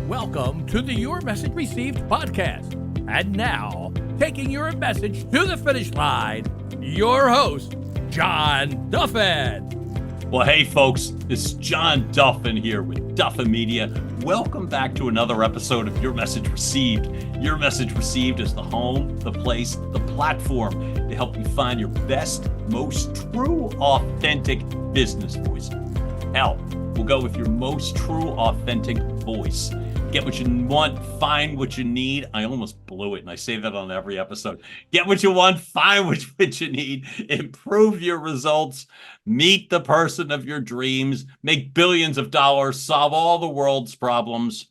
Welcome to the Your Message Received podcast. And now, taking your message to the finish line, your host, John Duffin. Well, hey, folks, it's John Duffin here with Duffin Media. Welcome back to another episode of Your Message Received. Your Message Received is the home, the place, the platform to help you find your best, most true, authentic business voice. Hell, we'll go with your most true, authentic voice. Get what you want, find what you need. I almost blew it, and I say that on every episode. Get what you want, find what you need, improve your results, meet the person of your dreams, make billions of dollars, solve all the world's problems.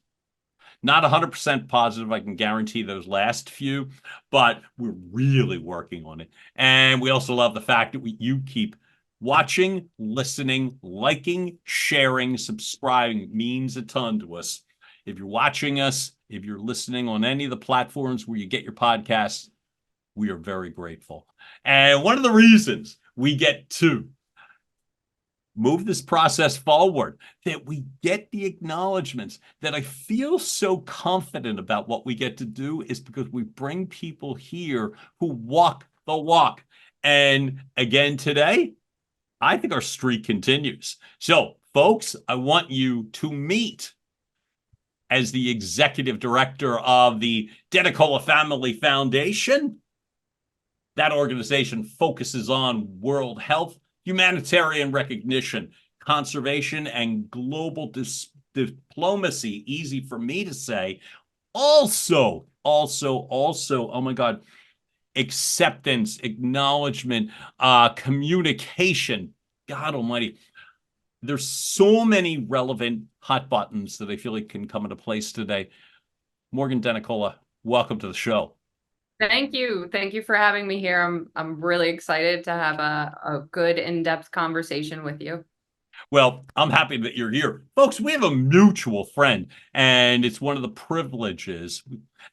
Not 100% positive, I can guarantee those last few, but we're really working on it. And we also love the fact that you keep watching, listening, liking, sharing, subscribing. It means a ton to us. If you're watching us, if you're listening on any of the platforms where you get your podcasts, we are very grateful. And one of the reasons we get to move this process forward, that we get the acknowledgments, that I feel so confident about what we get to do, is because we bring people here who walk the walk. And again, today, I think our streak continues. So, folks, I want you to meet, as the executive director of the DeNicola Family Foundation. That organization focuses on world health, humanitarian recognition, conservation, and global diplomacy. Easy for me to say. Also, oh my God, acceptance, acknowledgement, communication. God almighty. There's so many relevant hot buttons that I feel like can come into place today. Morgan DeNicola, welcome to the show. Thank you. Thank you for having me here. I'm really excited to have a good in-depth conversation with you. Well, I'm happy that you're here. Folks, we have a mutual friend, and it's one of the privileges.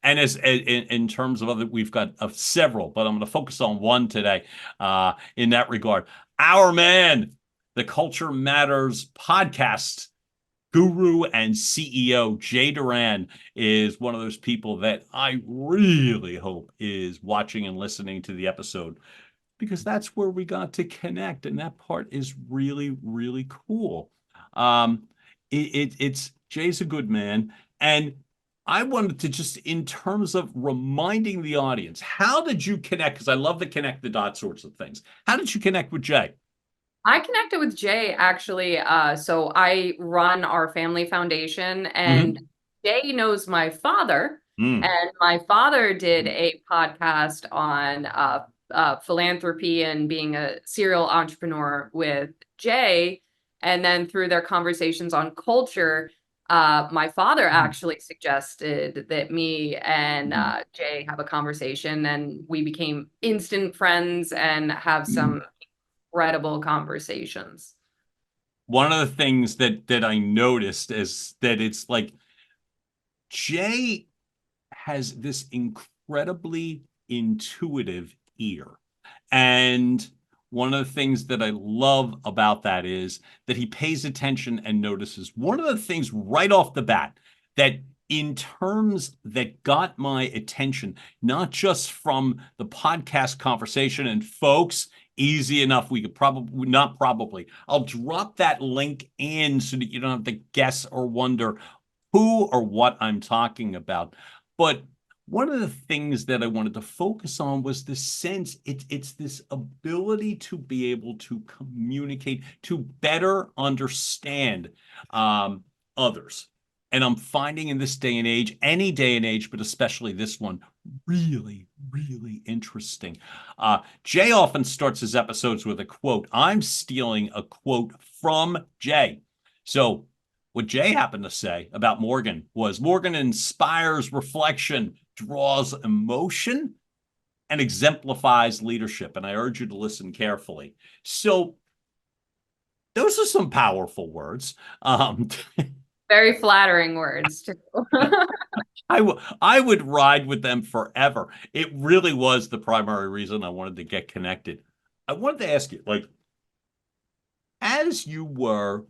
And as in terms of other, we've got several, but I'm going to focus on one today in that regard. Our man, the Culture Matters podcast guru and CEO, Jay Duran, is one of those people that I really hope is watching and listening to the episode, because that's where we got to connect, and that part is really, really cool. It's Jay's a good man, and I wanted to just, in terms of reminding the audience, how did you connect? Because I love the connect the dots sorts of things. How did you connect with Jay? I connected with Jay, actually. So I run our family foundation, and Jay knows my father. And my father did a podcast on philanthropy and being a serial entrepreneur with Jay. And then through their conversations on culture, my father actually suggested that me and Jay have a conversation, and we became instant friends and have some incredible conversations. One of the things that I noticed is that it's like Jay has this incredibly intuitive ear. And one of the things that I love about that is that he pays attention and notices. One of the things right off the bat that in terms that got my attention, not just from the podcast conversation, and folks, easy enough, we could probably, not probably, I'll drop that link in so that you don't have to guess or wonder who or what I'm talking about. But one of the things that I wanted to focus on was this sense, it's this ability to be able to communicate, to better understand others. And I'm finding in this day and age, any day and age, but especially this one, really, really interesting. Jay often starts his episodes with a quote. I'm stealing a quote from Jay. So what Jay happened to say about Morgan was, Morgan inspires reflection, draws emotion, and exemplifies leadership. And I urge you to listen carefully. So those are some powerful words. Very flattering words, too. I would ride with them forever. It really was the primary reason I wanted to get connected. I wanted to ask you, like, as you were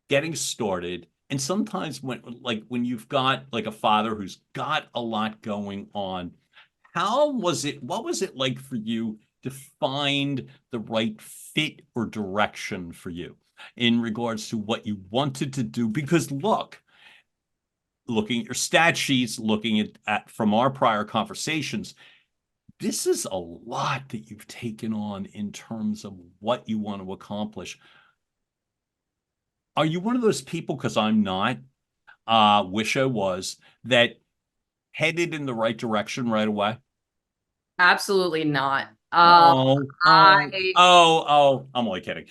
getting started And sometimes when you've got like a father who's got a lot going on, what was it like for you to find the right fit or direction for you in regards to what you wanted to do? Because looking at your stat sheets, looking at from our prior conversations, this is a lot that you've taken on in terms of what you want to accomplish. Are you one of those people, because I'm not, wish I was, that headed in the right direction right away? Absolutely not. I I'm only kidding.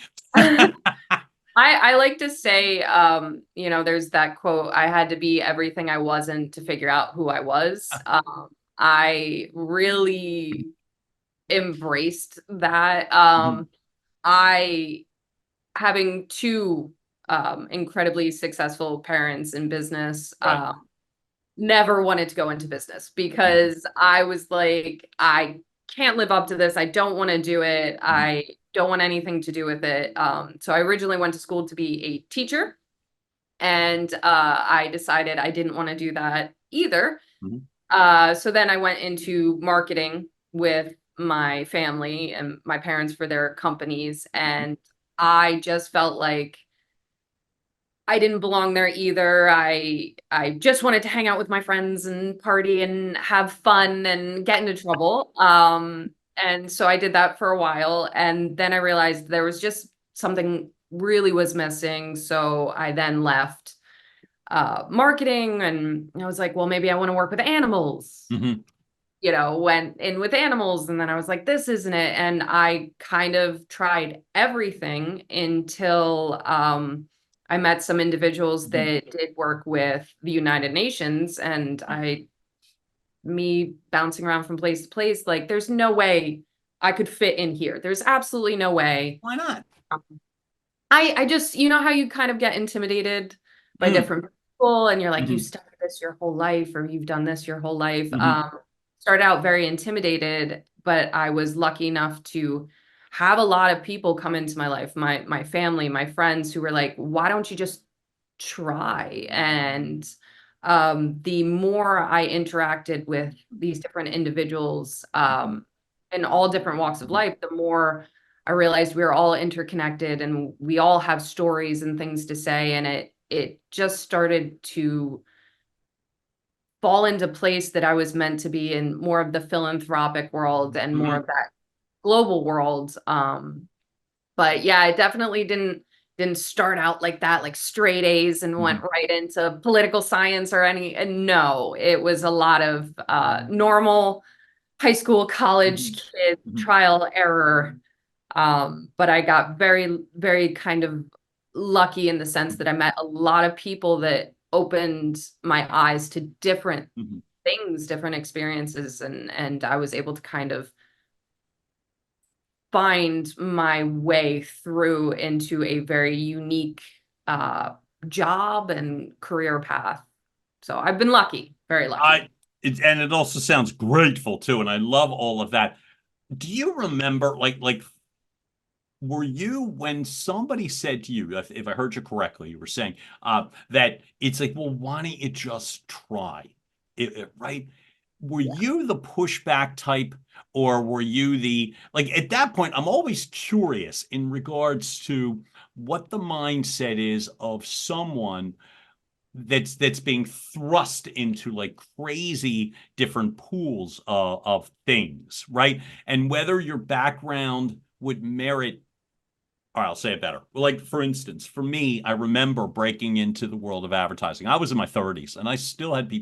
I like to say, there's that quote, I had to be everything I wasn't to figure out who I was. I really embraced that. I, having two incredibly successful parents in business, Right. never wanted to go into business because I was like, I can't live up to this. I don't want to do it. I don't want anything to do with it. So I originally went to school to be a teacher, and I decided I didn't want to do that either. So then I went into marketing with my family and my parents for their companies, and I just felt like I didn't belong there either. I just wanted to hang out with my friends and party and have fun and get into trouble. And so I did that for a while, and then I realized there was just something really was missing. So I then left marketing, and I was like, well, maybe I want to work with animals. Went in with animals, and then I was like, this isn't it. And I kind of tried everything until I met some individuals that did work with the United Nations, and me bouncing around from place to place, like, there's no way I could fit in here. There's absolutely no way. Why not? I just, how you kind of get intimidated by different people, and you're like, you studied this your whole life, or you've done this your whole life. Started out very intimidated, but I was lucky enough to have a lot of people come into my life, my family, my friends, who were like, why don't you just try? And the more I interacted with these different individuals in all different walks of life, the more I realized we were all interconnected, and we all have stories and things to say. And it just started to fall into place that I was meant to be in more of the philanthropic world and more of that global world. But yeah, it definitely didn't start out like that, like straight A's, and went right into political science or and no, it was a lot of normal high school, college kid trial error. But I got very, very kind of lucky in the sense that I met a lot of people that opened my eyes to different things, different experiences, and I was able to kind of find my way through into a very unique job and career path. So I've been lucky, very lucky. And it also sounds grateful too, and I love all of that. Do you remember, were you, when somebody said to you, if I heard you correctly, you were saying that it's like, well, why don't you just try it, right? Were you the pushback type, or were you at that point, I'm always curious in regards to what the mindset is of someone that's being thrust into like crazy different pools of things, right? And whether your background would merit. All right, I'll say it better. Like, for instance, for me, I remember breaking into the world of advertising. I was in my 30s, and I still had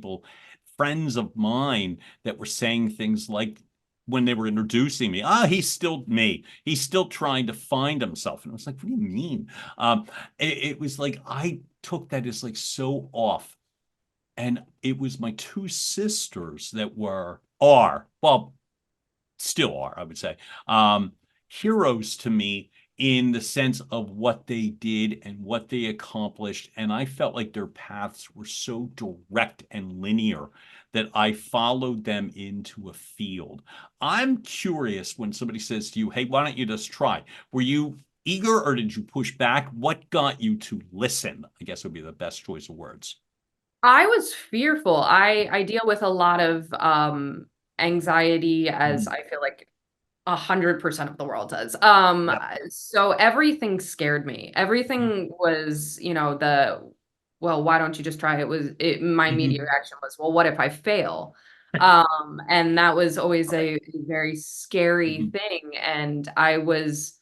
friends of mine, that were saying things like, when they were introducing me, he's still me. He's still trying to find himself. And I was like, what do you mean? It was like, I took that as like so off. And it was my two sisters that well, still are, I would say, heroes to me, in the sense of what they did and what they accomplished. And I felt like their paths were so direct and linear that I followed them into a field. I'm curious, when somebody says to you, hey, why don't you just try? Were you eager or did you push back? What got you to listen? I guess would be the best choice of words. I was fearful. I deal with a lot of anxiety, as I feel like 100% of the world does. Yep. So everything scared me. Everything was, well, why don't you just try it? My immediate reaction was, well, what if I fail? And that was always a very scary thing. And I was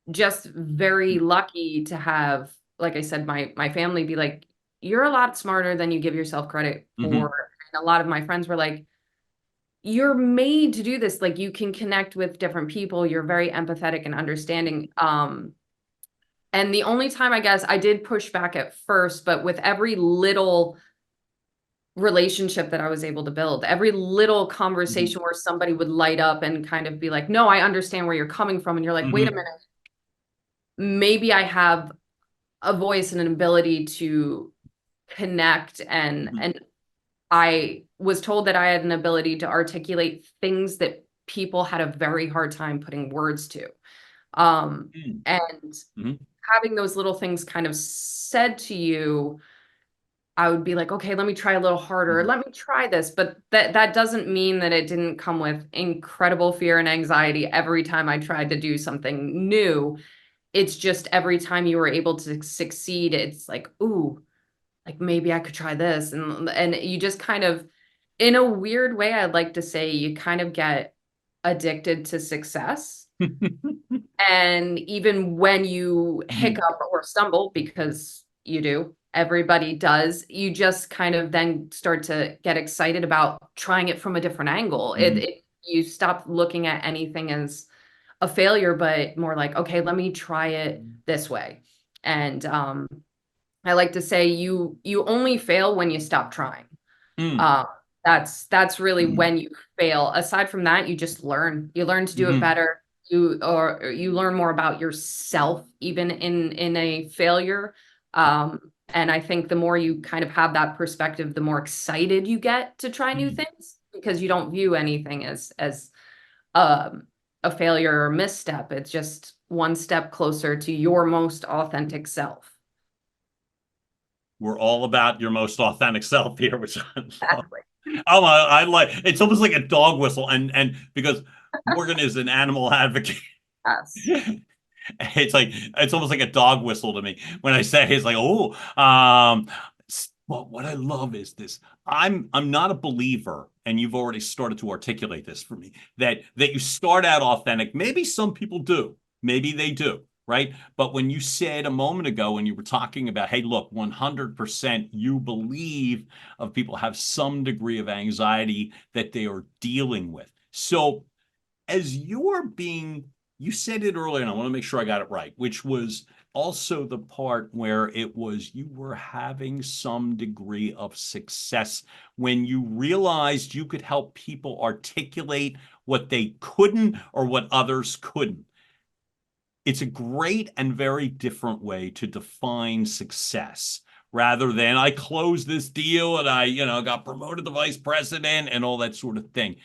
just very lucky to have, like I said, my family be like, you're a lot smarter than you give yourself credit for. And a lot of my friends were like, you're made to do this. Like, you can connect with different people. You're very empathetic and understanding. And the only time, I guess, I did push back at first, but with every little relationship that I was able to build, every little conversation where somebody would light up and kind of be like, no, I understand where you're coming from. And you're like, wait a minute, maybe I have a voice and an ability to connect. And I was told that I had an ability to articulate things that people had a very hard time putting words to. And having those little things kind of said to you, I would be like, okay, let me try a little harder. Let me try this. But that doesn't mean that it didn't come with incredible fear and anxiety every time I tried to do something new. It's just every time you were able to succeed, it's like, ooh, like maybe I could try this. And you just kind of, in a weird way, I'd like to say, you kind of get addicted to success. And even when you hiccup or stumble, because you do, everybody does, you just kind of then start to get excited about trying it from a different angle. You stop looking at anything as a failure, but more like, okay, let me try it this way. And I like to say you only fail when you stop trying. That's really when you fail. Aside from that, you just learn. You learn to do it better. You learn more about yourself, even in a failure. And I think the more you kind of have that perspective, the more excited you get to try new things, because you don't view anything as a failure or misstep. It's just one step closer to your most authentic self. We're all about your most authentic self here, which I love. Exactly. I like. It's almost like a dog whistle, and because Morgan is an animal advocate. Yes. It's almost like a dog whistle to me when I say it's like, oh, well, what I love is this. I'm not a believer, and you've already started to articulate this for me, that you start out authentic. Maybe some people do. Maybe they do. Right. But when you said a moment ago, when you were talking about, hey, look, 100% you believe of people have some degree of anxiety that they are dealing with. So as you're being, you said it earlier, and I want to make sure I got it right, which was also the part where it was you were having some degree of success when you realized you could help people articulate what they couldn't or what others couldn't. It's a great and very different way to define success, rather than I closed this deal and I, got promoted to vice president and all that sort of thing.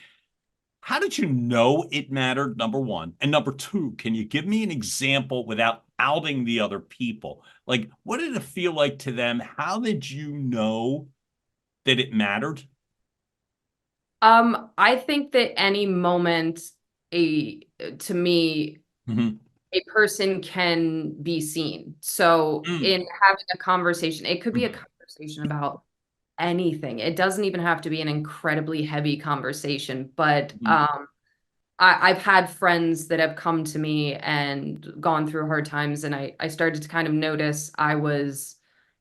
How did you know it mattered, number one? And number two, can you give me an example without outing the other people? Like, what did it feel like to them? How did you know that it mattered? I think that any moment, to me, a person can be seen. So in having a conversation, it could be a conversation about anything. It doesn't even have to be an incredibly heavy conversation, but I've had friends that have come to me and gone through hard times, and I started to kind of notice I was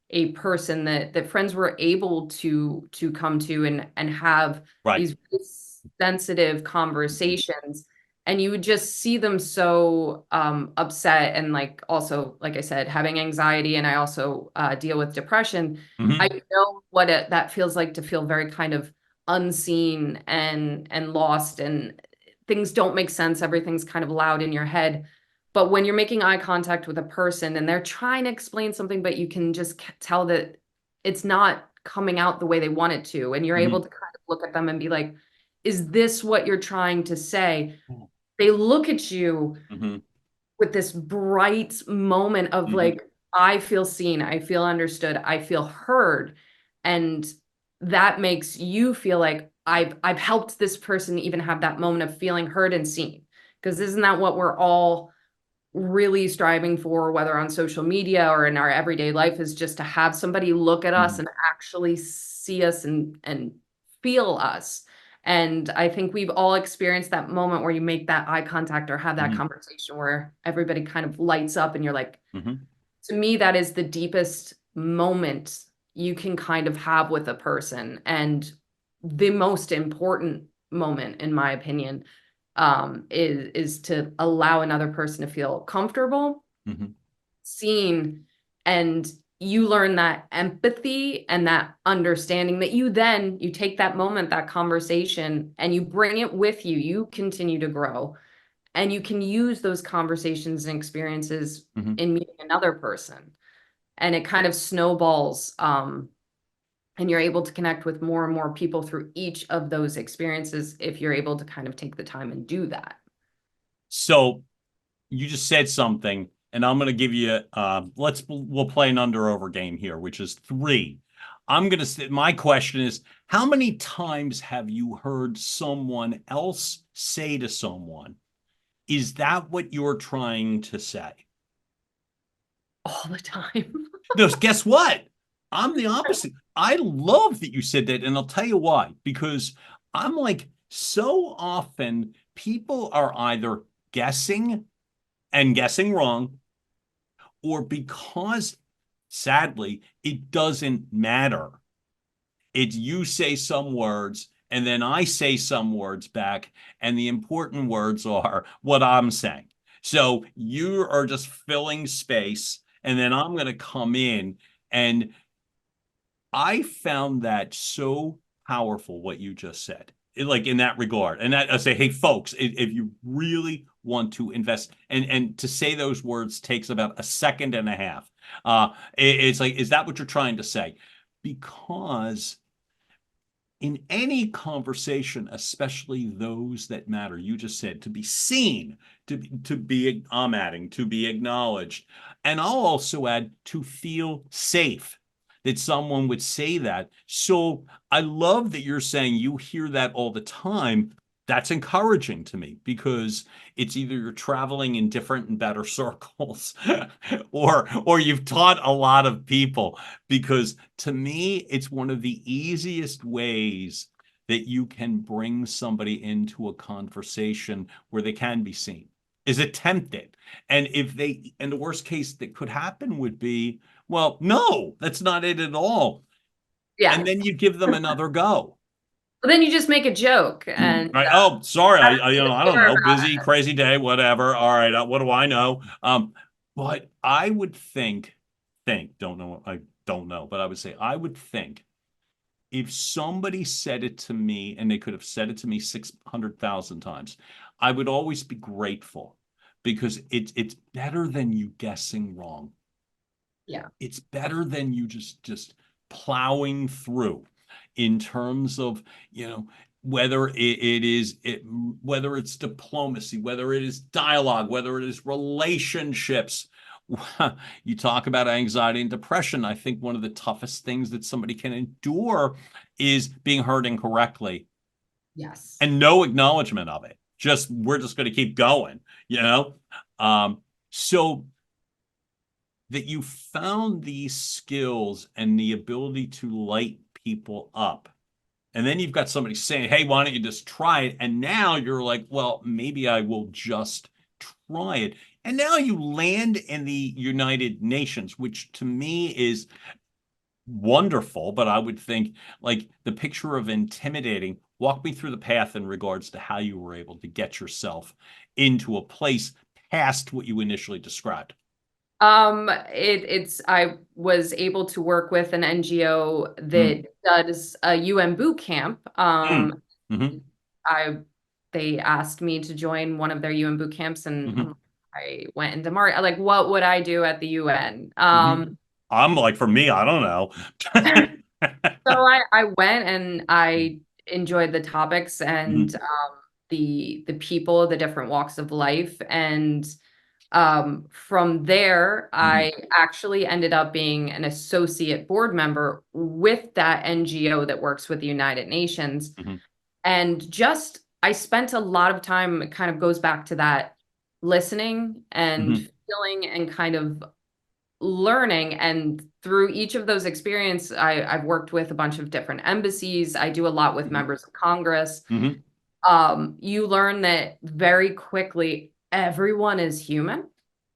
a person that friends were able to come to and have these really sensitive conversations. And you would just see them so upset, and like, also, like I said, having anxiety, and I also deal with depression. I know what that feels like, to feel very kind of unseen and lost, and things don't make sense. Everything's kind of loud in your head. But when you're making eye contact with a person and they're trying to explain something, but you can just tell that it's not coming out the way they want it to, and you're able to kind of look at them and be like, is this what you're trying to say? They look at you with this bright moment of like, I feel seen, I feel understood, I feel heard. And that makes you feel like I've helped this person even have that moment of feeling heard and seen. Because isn't that what we're all really striving for, whether on social media or in our everyday life, is just to have somebody look at us and actually see us and feel us. And I think we've all experienced that moment where you make that eye contact or have that conversation where everybody kind of lights up and you're like, to me, that is the deepest moment you can kind of have with a person. And the most important moment, in my opinion, is to allow another person to feel comfortable, seen, and you learn that empathy and that understanding that you take that moment, that conversation, and you bring it with you. You continue to grow, and you can use those conversations and experiences in meeting another person, and it kind of snowballs. And you're able to connect with more and more people through each of those experiences if you're able to kind of take the time and do So you just said something, and I'm going to give you, we'll play an under-over game here, which is 3. My question is, how many times have you heard someone else say to someone, is that what you're trying to say? All the time. No, guess what? I'm the opposite. I love that you said that, and I'll tell you why. Because I'm like, so often people are either guessing and guessing wrong, or because, sadly, it doesn't matter. It's you say some words, and then I say some words back, and the important words are what I'm saying. So you are just filling space, and then I'm going to come in, and I found that so powerful, what you just said, like in that regard. And I say, hey, folks, if you really want to invest, and to say those words takes about a second and a half. It's like, is that what you're trying to say? Because in any conversation, especially those that matter, you just said to be seen, I'm adding, to be acknowledged. And I'll also add to feel safe, that someone would say that. So I love that you're saying you hear that all the time. That's encouraging to me, because it's either you're traveling in different and better circles or you've taught a lot of people, because to me it's one of the easiest ways that you can bring somebody into a conversation where they can be seen, is attempt it. And the worst case that could happen would be, well, no, that's not it at all. Yeah. And then you give them another go. But then you just make a joke and right. Oh, sorry. I don't know. about Busy, crazy day, whatever. All right. What do I know? But I would don't know, but I would say, I would think if somebody said it to me, and they could have said it to me 600,000 times, I would always be grateful, because it's better than you guessing wrong. Yeah. It's better than you just plowing through, in terms of, whether whether it's diplomacy, whether it is dialogue, whether it is relationships. You talk about anxiety and depression. I think one of the toughest things that somebody can endure is being heard incorrectly. Yes. And no acknowledgement of it. We're just going to keep going, so that you found these skills and the ability to light people up. And then you've got somebody saying, hey, why don't you just try it? And now you're like, well, maybe I will just try it. And now you land in the United Nations, which to me is wonderful. But I would think, like, the picture of intimidating. Walk me through the path in regards to how you were able to get yourself into a place past what you initially described. I was able to work with an NGO that does a UN boot camp. They asked me to join one of their UN boot camps, and I went into like, what would I do at the UN? I'm like, for me, I don't know. So I went, and I enjoyed the topics and the people, the different walks of life, and From there, I actually ended up being an associate board member with that NGO that works with the United Nations. And just, I spent a lot of time, it kind of goes back to that listening and feeling and kind of learning. And through each of those experiences, I've worked with a bunch of different embassies. I do a lot with members of Congress. You learn that very quickly, everyone is human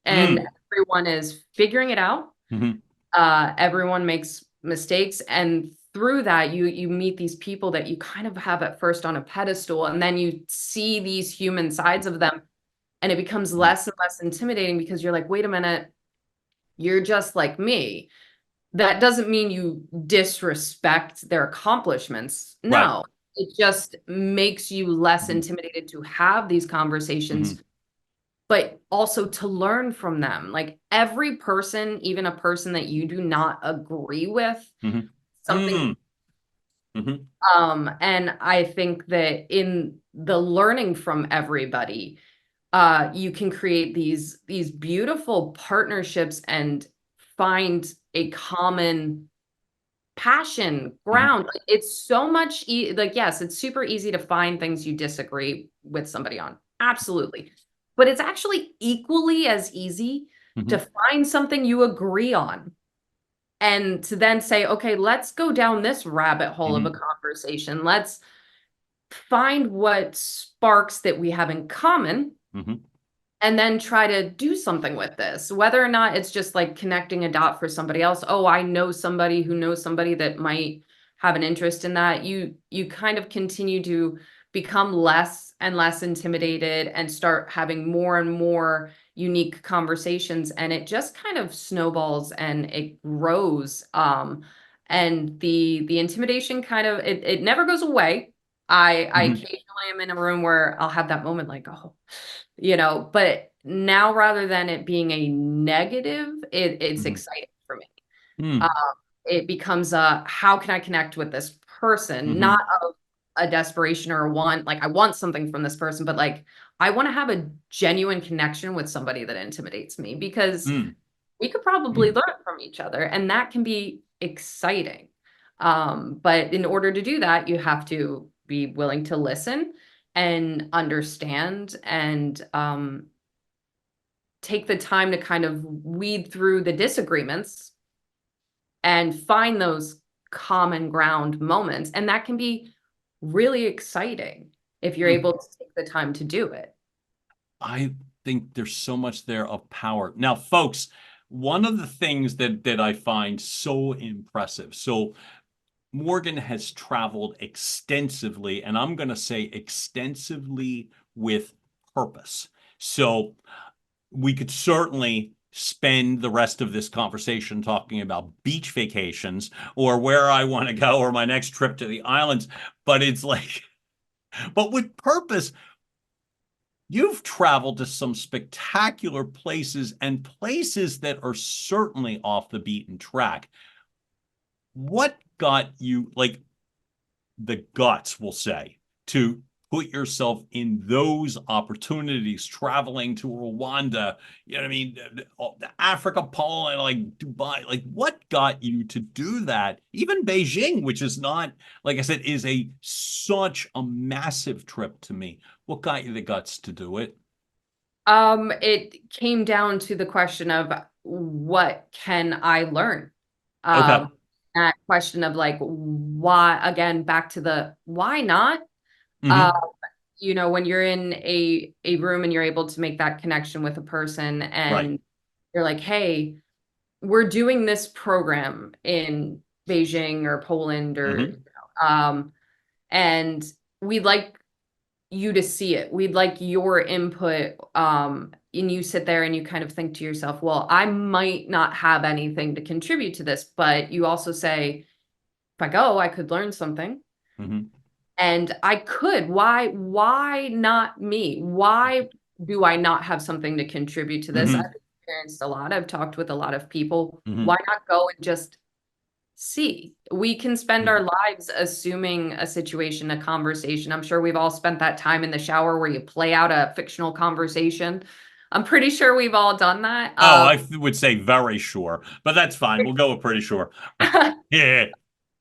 and everyone is figuring it out. Everyone makes mistakes. And through that, you meet these people that you kind of have at first on a pedestal, and then you see these human sides of them, and it becomes less and less intimidating because you're like, wait a minute, you're just like me. That doesn't mean you disrespect their accomplishments. No, it just makes you less intimidated to have these conversations, but also to learn from them. Like every person, even a person that you do not agree with, something. And I think that in the learning from everybody, you can create these beautiful partnerships and find a common passion ground. It's so much like, yes, it's super easy to find things you disagree with somebody on. Absolutely. But it's actually equally as easy to find something you agree on and to then say, okay, let's go down this rabbit hole of a conversation. Let's find what sparks that we have in common and then try to do something with this, whether or not it's just like connecting a dot for somebody else. Oh, I know somebody who knows somebody that might have an interest in that. You kind of continue to become less and less intimidated and start having more and more unique conversations, and it just kind of snowballs and it grows. And the intimidation kind of, it never goes away. I occasionally am in a room where I'll have that moment like, oh, but now rather than it being a negative, it's exciting for me. It becomes how can I connect with this person? Not of a desperation or a want, like I want something from this person, but like I want to have a genuine connection with somebody that intimidates me, because we could probably learn from each other, and that can be exciting. But in order to do that, you have to be willing to listen and understand and take the time to kind of weed through the disagreements and find those common ground moments. And that can be really exciting if you're able to take the time to do it. I think there's so much there of power. Now, folks, one of the things that I find so impressive. So Morgan has traveled extensively, and I'm going to say extensively with purpose. So we could certainly spend the rest of this conversation talking about beach vacations or where I want to go or my next trip to the islands. But it's like, but with purpose, you've traveled to some spectacular places and places that are certainly off the beaten track. What got you, like, the guts, we'll say, to put yourself in those opportunities, traveling to Rwanda, the Africa, Poland, like Dubai, like what got you to do that? Even Beijing, which is not, like I said, is such a massive trip to me. What got you the guts to do it? It came down to the question of what can I learn? Okay. That question of like, why, again, back to the why not? When you're in a room and you're able to make that connection with a person and you're like, hey, we're doing this program in Beijing or Poland or, and we'd like you to see it. We'd like your input. And you sit there and you kind of think to yourself, well, I might not have anything to contribute to this, but you also say, if I go, I could learn something. And I could. Why not me? Why do I not have something to contribute to this? I've experienced a lot. I've talked with a lot of people. Why not go and just see? We can spend our lives assuming a situation, a conversation. I'm sure we've all spent that time in the shower where you play out a fictional conversation. I'm pretty sure we've all done that. Oh, I would say very sure, but that's fine. We'll go with pretty sure. Yeah.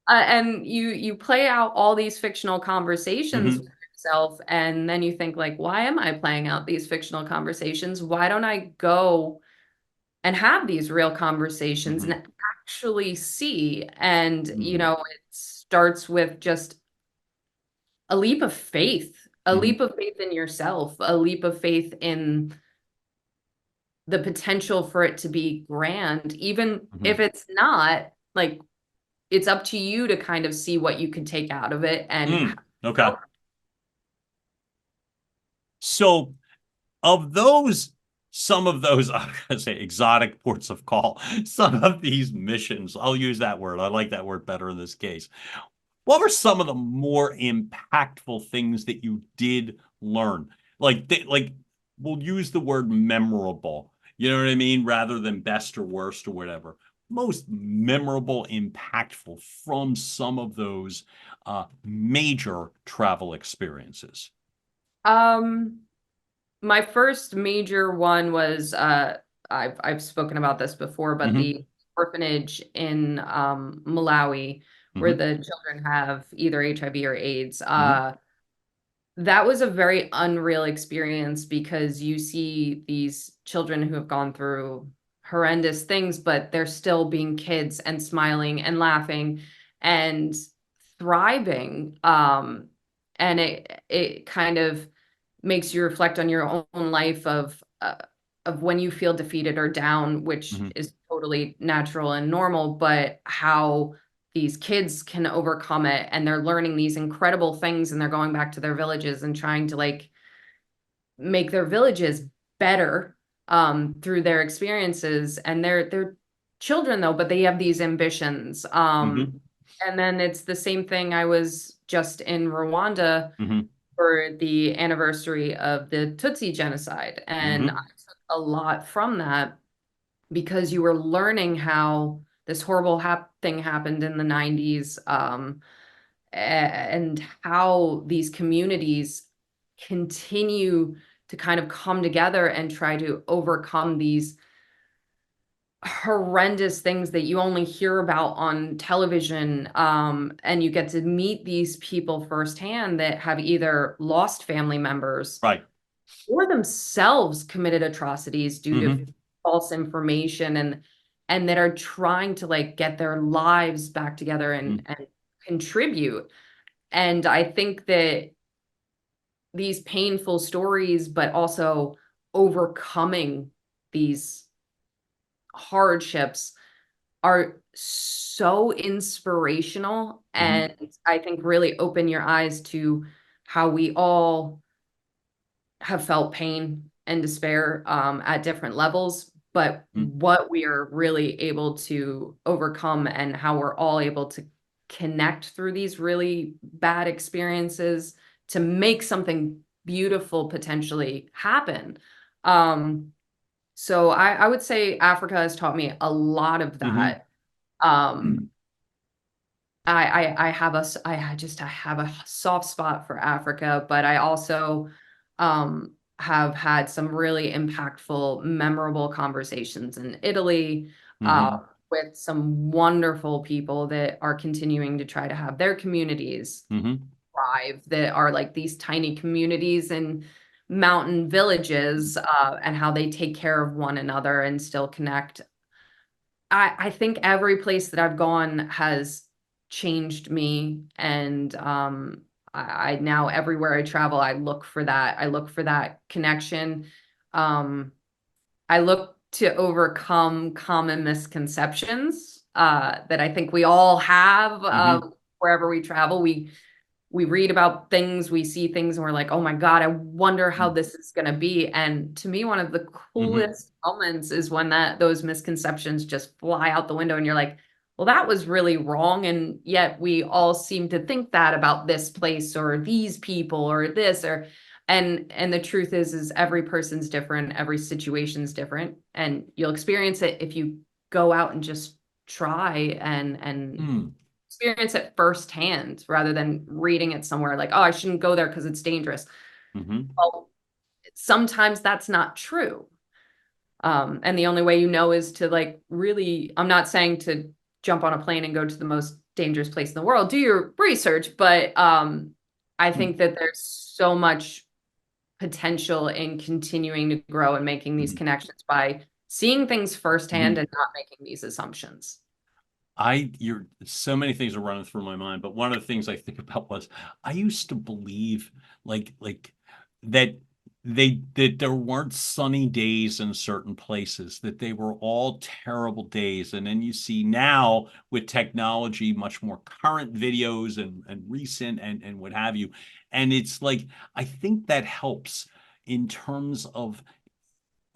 And you play out all these fictional conversations with yourself, and then you think like, why am I playing out these fictional conversations? Why don't I go and have these real conversations and actually see? And it starts with just a leap of faith, a leap of faith in yourself, a leap of faith in the potential for it to be grand, even if it's not. Like, it's up to you to kind of see what you can take out of it. And Okay. So of those, some of those, I'm going to say exotic ports of call, some of these missions, I'll use that word. I like that word better in this case. What were some of the more impactful things that you did learn? Like we'll use the word memorable, you know what I mean? Rather than best or worst or whatever. Most memorable, impactful from some of those major travel experiences. My first major one was I've spoken about this before, but the orphanage in Malawi, where the children have either HIV or AIDS. That was a very unreal experience because you see these children who have gone through horrendous things, but they're still being kids and smiling and laughing and thriving. And it kind of makes you reflect on your own life of when you feel defeated or down, which is totally natural and normal, but how these kids can overcome it, and they're learning these incredible things, and they're going back to their villages and trying to like make their villages better through their experiences. And they're children though, but they have these ambitions. And then it's the same thing. I was just in Rwanda for the anniversary of the Tutsi genocide, and I took a lot from that because you were learning how this horrible thing happened in the 90s, and how these communities continue to kind of come together and try to overcome these horrendous things that you only hear about on television. And you get to meet these people firsthand that have either lost family members or themselves committed atrocities due to false information, and that are trying to like get their lives back together and contribute. And I think that these painful stories, but also overcoming these hardships, are so inspirational, and I think really open your eyes to how we all have felt pain and despair at different levels, but what we are really able to overcome, and how we're all able to connect through these really bad experiences to make something beautiful potentially happen. So I would say Africa has taught me a lot of that. I have a soft spot for Africa, but I also have had some really impactful, memorable conversations in Italy with some wonderful people that are continuing to try to have their communities thrive, that are like these tiny communities and mountain villages, and how they take care of one another and still connect. I think every place that I've gone has changed me, and I now, everywhere I travel, I look for that. I look for that connection. I look to overcome common misconceptions that I think we all have. Wherever we travel, we read about things, we see things, and we're like, oh my God, I wonder how this is going to be. And to me, one of the coolest moments is when those misconceptions just fly out the window, and you're like, well, that was really wrong. And yet we all seem to think that about this place or these people or this, and the truth is every person's different. Every situation's different, and you'll experience it if you go out and just try and experience it firsthand, rather than reading it somewhere like, oh, I shouldn't go there because it's dangerous. Well, sometimes that's not true. And the only way you know is to like really, I'm not saying to jump on a plane and go to the most dangerous place in the world, do your research, but I think that there's so much potential in continuing to grow and making these connections by seeing things firsthand and not making these assumptions. So many things are running through my mind, but one of the things I think about was I used to believe like that that there weren't sunny days in certain places, that they were all terrible days. And then you see now with technology, much more current videos and recent and what have you. And it's like, I think that helps in terms of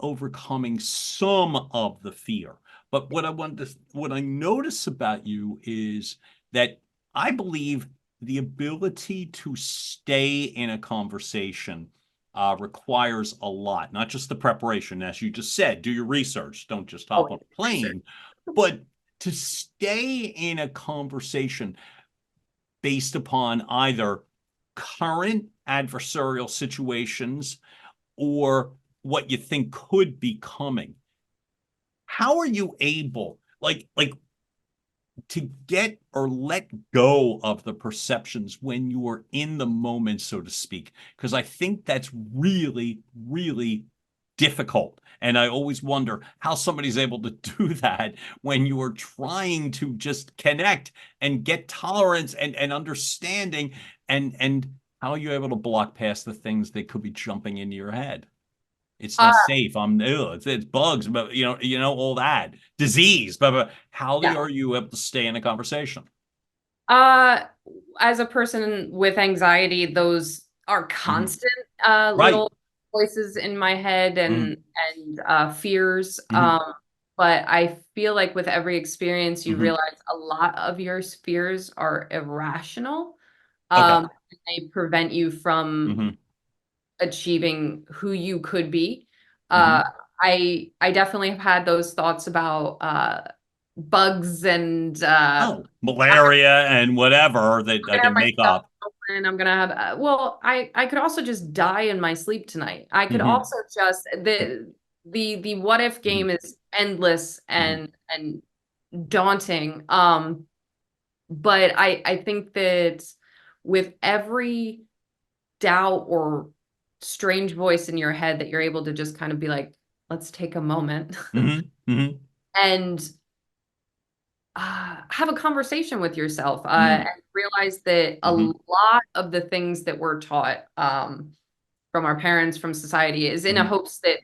overcoming some of the fear. But what I notice about you is that I believe the ability to stay in a conversation requires a lot, not just the preparation, as you just said, do your research, don't just hop on a plane, but to stay in a conversation based upon either current adversarial situations or what you think could be coming. How are you able, like to get or let go of the perceptions when you are in the moment, so to speak? Because I think that's really, really difficult. And I always wonder how somebody's able to do that when you are trying to just connect and get tolerance and understanding, and how are you able to block past the things that could be jumping into your head? It's not safe. It's bugs, but all that disease. But how are you able to stay in a conversation? As a person with anxiety, those are constant little voices in my head and fears. But I feel like with every experience, you realize a lot of your fears are irrational. They prevent you from achieving who you could be. I definitely have had those thoughts about bugs and malaria and whatever that I can make up. And I'm gonna have I could also just die in my sleep tonight. I could also just the what if game is endless and daunting. But I think that with every doubt or strange voice in your head that you're able to just kind of be like, let's take a moment and have a conversation with yourself and realize that a lot of the things that we're taught from our parents, from society, is in a hopes that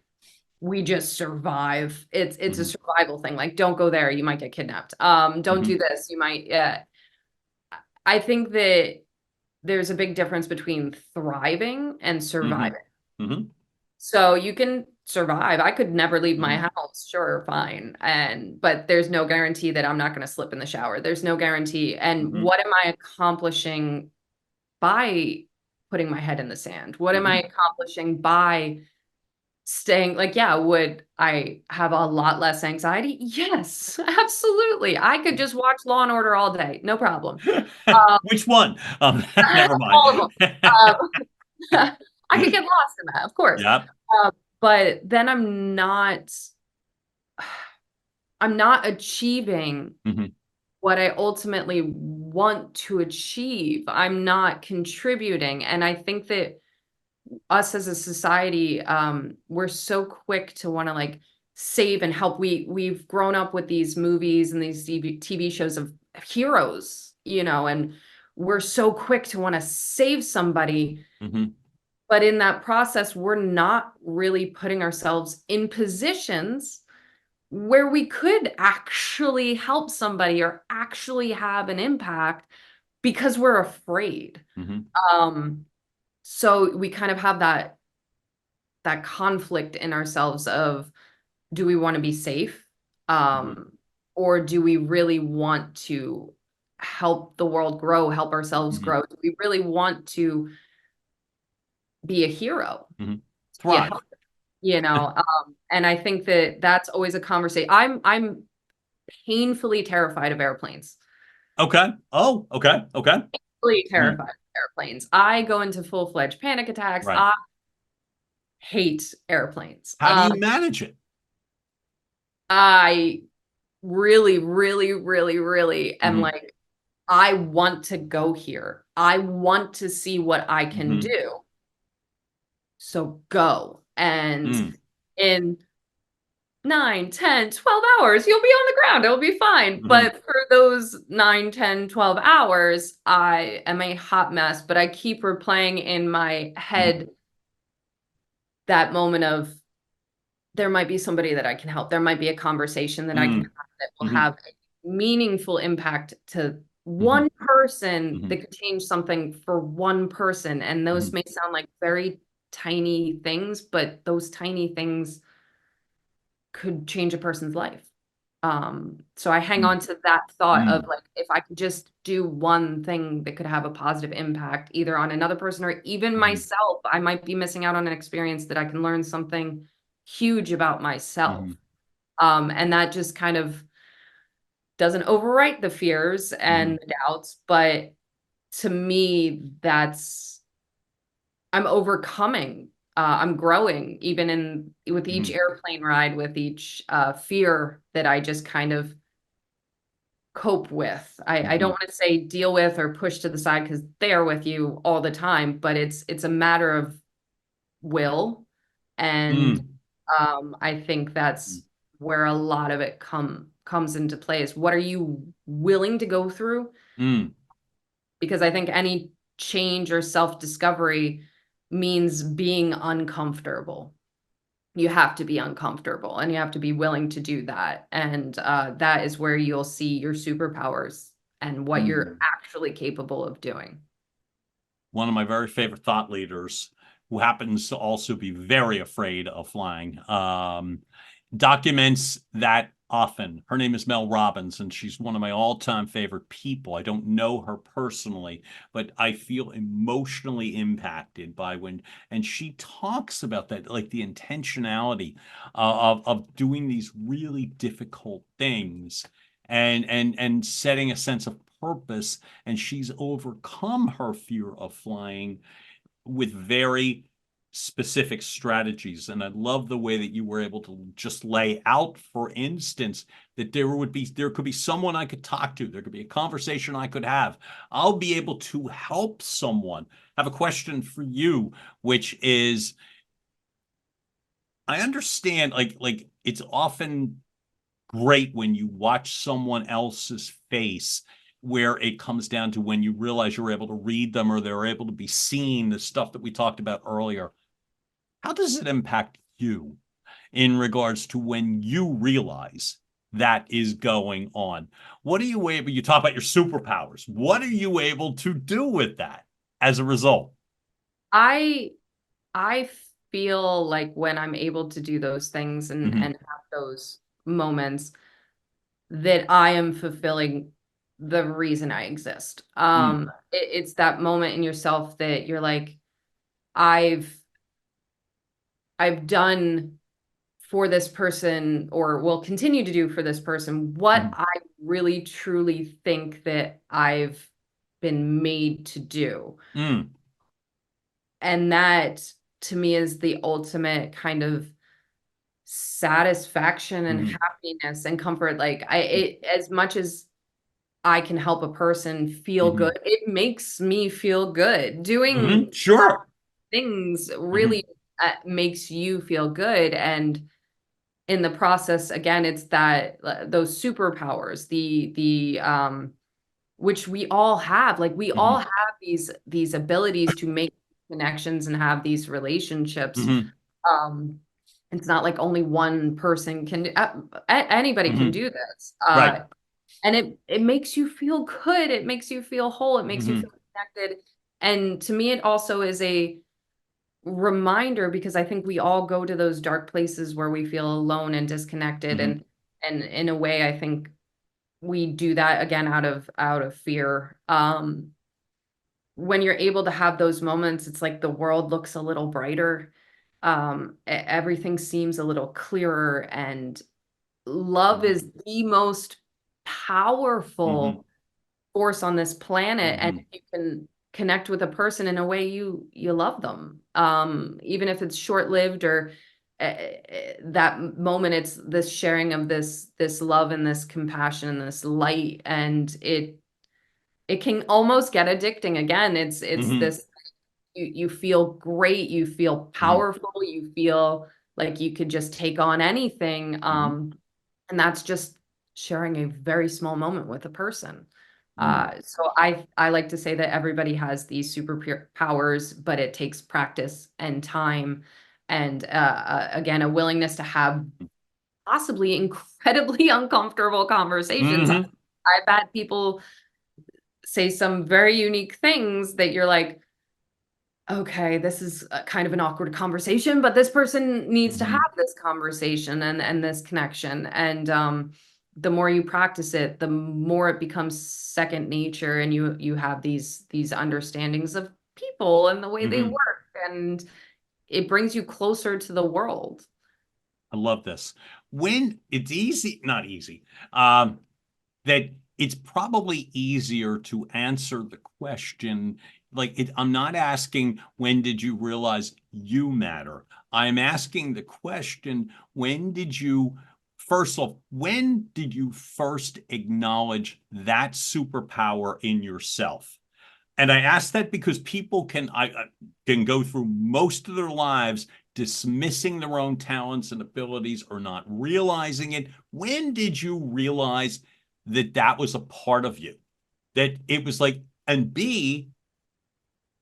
we just survive. It's a survival thing. Like, don't go there, you might get kidnapped. Don't do this, you might. I think that there's a big difference between thriving and surviving. So you can survive. I could never leave my house. Sure, fine. But there's no guarantee that I'm not going to slip in the shower. There's no guarantee. And what am I accomplishing by putting my head in the sand? What am I accomplishing by staying would I have a lot less anxiety? Yes, absolutely. I could just watch Law and Order all day. No problem. Which one? Never mind. All of them. I could get lost in that, of course. Yep. But then I'm not achieving what I ultimately want to achieve. I'm not contributing. And I think that us as a society, we're so quick to want to save and help. We've grown up with these movies and these TV shows of heroes, and we're so quick to want to save somebody. But in that process, we're not really putting ourselves in positions where we could actually help somebody or actually have an impact because we're afraid. So we kind of have that conflict in ourselves of, do we want to be safe? Or do we really want to help the world grow, help ourselves grow? Do we really want to be a hero? Thrive. And I think that that's always a conversation. I'm painfully terrified of airplanes. Okay. Oh, okay. Painfully terrified of airplanes. I go into full-fledged panic attacks. I hate airplanes. How do you manage it? I really, really, really, really am like, I want to go here. I want to see what I can do. So go. And in 9, 10, 12 hours, you'll be on the ground. It'll be fine. But for those 9, 10, 12 hours, I am a hot mess. But I keep replaying in my head that moment of there might be somebody that I can help. There might be a conversation that I can have that will have a meaningful impact to one person that could change something for one person. And those may sound like very tiny things, but those tiny things could change a person's life. So I hang on to that thought of like, if I could just do one thing that could have a positive impact either on another person or even myself, I might be missing out on an experience that I can learn something huge about myself. And that just kind of doesn't overwrite the fears and the doubts, but to me, I'm overcoming. I'm growing even with each airplane ride, with each fear that I just kind of cope with. I don't want to say deal with or push to the side because they are with you all the time, but it's a matter of will. And I think that's where a lot of it comes into play is what are you willing to go through? Because I think any change or self-discovery means being uncomfortable. You have to be uncomfortable and you have to be willing to do that. And that is where you'll see your superpowers and what you're actually capable of doing. One of my very favorite thought leaders, who happens to also be very afraid of flying, documents that often. Her name is Mel Robbins, and she's one of my all-time favorite people. I don't know her personally, but I feel emotionally impacted by and she talks about that, like the intentionality of doing these really difficult things and setting a sense of purpose. And she's overcome her fear of flying with very specific strategies. And I love the way that you were able to just lay out, for instance, that there could be someone I could talk to. There could be a conversation I could have. I'll be able to help someone. I have a question for you, which is, I understand like it's often great when you watch someone else's face, where it comes down to when you realize you're able to read them or they're able to be seen, the stuff that we talked about earlier. How does it impact you in regards to when you realize that is going on? What are you able, you talk about your superpowers. What are you able to do with that as a result? I feel like when I'm able to do those things and have those moments that I am fulfilling the reason I exist. It's that moment in yourself that you're like, I've done for this person or will continue to do for this person what I really truly think that I've been made to do. And that to me is the ultimate kind of satisfaction and happiness and comfort. Like as much as I can help a person feel good, it makes me feel good. Doing Sure. things really makes you feel good. And in the process, again, it's that those superpowers, the which we all have. Like we all have these abilities to make connections and have these relationships. It's not like only one person can do, anybody can do this. Right. And it makes you feel good. It makes you feel whole. It makes you feel connected. And to me, it also is a reminder, because I think we all go to those dark places where we feel alone and disconnected. And in a way, I think we do that again out of fear. When you're able to have those moments, it's like the world looks a little brighter. Everything seems a little clearer, and love is the most powerful force on this planet. And you can connect with a person in a way you love them, even if it's short-lived or that moment, it's this sharing of this love and this compassion and this light, and it can almost get addicting. Again, it's this, you feel great, you feel powerful, you feel like you could just take on anything. And that's just sharing a very small moment with a person. So I like to say that everybody has these superpowers, but it takes practice and time, and again, a willingness to have possibly incredibly uncomfortable conversations. I've had people say some very unique things that you're like, okay, this is a kind of an awkward conversation, but this person needs to have this conversation and this connection. And the more you practice it, the more it becomes second nature, and you have these understandings of people and the way they work, and it brings you closer to the world. I love this. When it's easy, not easy, that it's probably easier to answer the question. Like, I'm not asking, when did you realize you matter? I'm asking the question, when did you first acknowledge that superpower in yourself? And I ask that because people can go through most of their lives dismissing their own talents and abilities or not realizing it. When did you realize that was a part of you? That it was like, and B,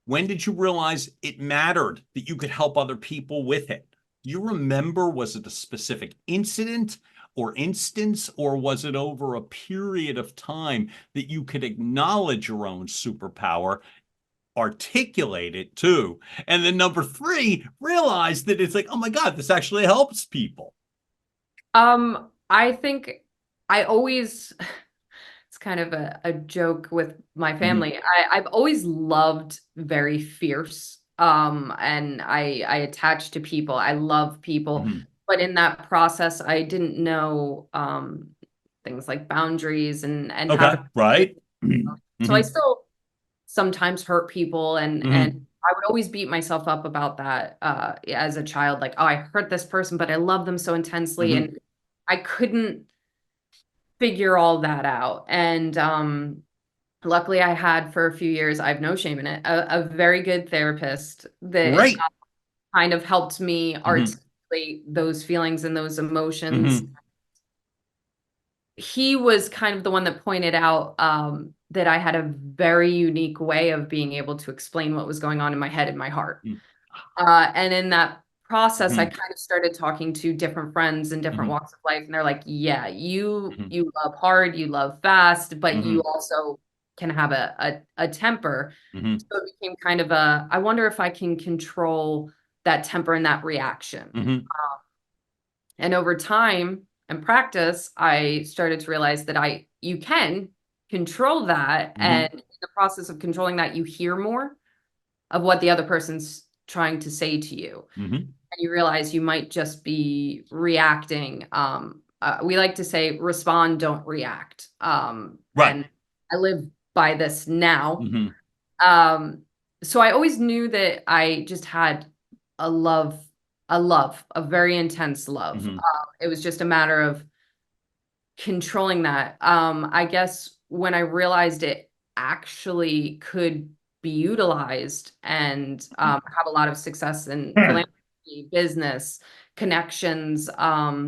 when did you realize it mattered, that you could help other people with it? You remember, was it a specific incident or instance, or was it over a period of time that you could acknowledge your own superpower, articulate it too, and then number 3, realize that it's like, oh my God, this actually helps people? I think I always, it's kind of a joke with my family. I've always loved very fierce, and I attach to people. I love people, but in that process, I didn't know things like boundaries and how to. Right. So I still sometimes hurt people, and I would always beat myself up about that as a child. Like, oh, I hurt this person, but I love them so intensely, and I couldn't figure all that out. And luckily I had, for a few years, I have no shame in it, a very good therapist that kind of helped me articulate those feelings and those emotions. He was kind of the one that pointed out that I had a very unique way of being able to explain what was going on in my head and my heart. And in that process, I kind of started talking to different friends in different walks of life, and they're like, yeah, you love hard, you love fast, but you also can have a temper. So it became kind of I wonder if I can control that temper and that reaction. And over time and practice, I started to realize that you can control that. And in the process of controlling that, you hear more of what the other person's trying to say to you. And you realize you might just be reacting. We like to say, respond, don't react. And I live by this now. So I always knew that I just had a very intense love. It was just a matter of controlling that. I guess when I realized it actually could be utilized and have a lot of success in philanthropy, business, connections, I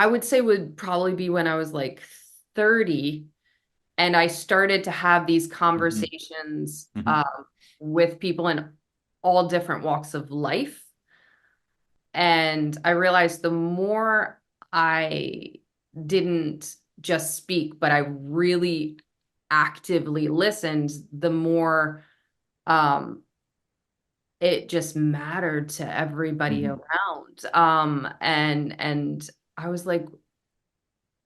would say would probably be when I was like 30, and I started to have these conversations with people in all different walks of life. And I realized the more I didn't just speak, but I really actively listened, the more it just mattered to everybody around. And I was like,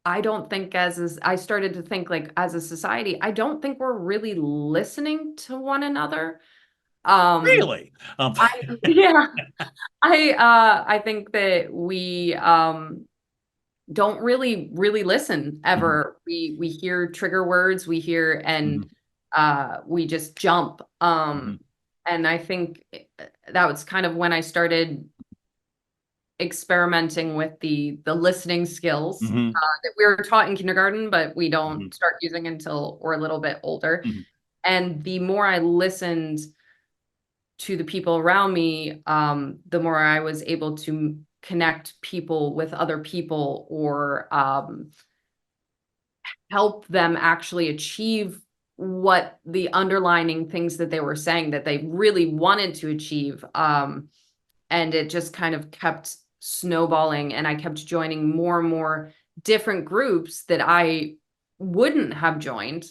I don't think I started to think, like, as a society, I don't think we're really listening to one another. Really? Yeah, I think that we don't really listen ever. We hear trigger words, we hear, and we just jump. And I think that was kind of when I started experimenting with the listening skills Mm-hmm. that we were taught in kindergarten, but we don't start using until we're a little bit older. Mm-hmm. And the more I listened to the people around me, the more I was able to connect people with other people, or help them actually achieve what the underlining things that they were saying that they really wanted to achieve. And it just kind of kept snowballing, and I kept joining more and more different groups that I wouldn't have joined,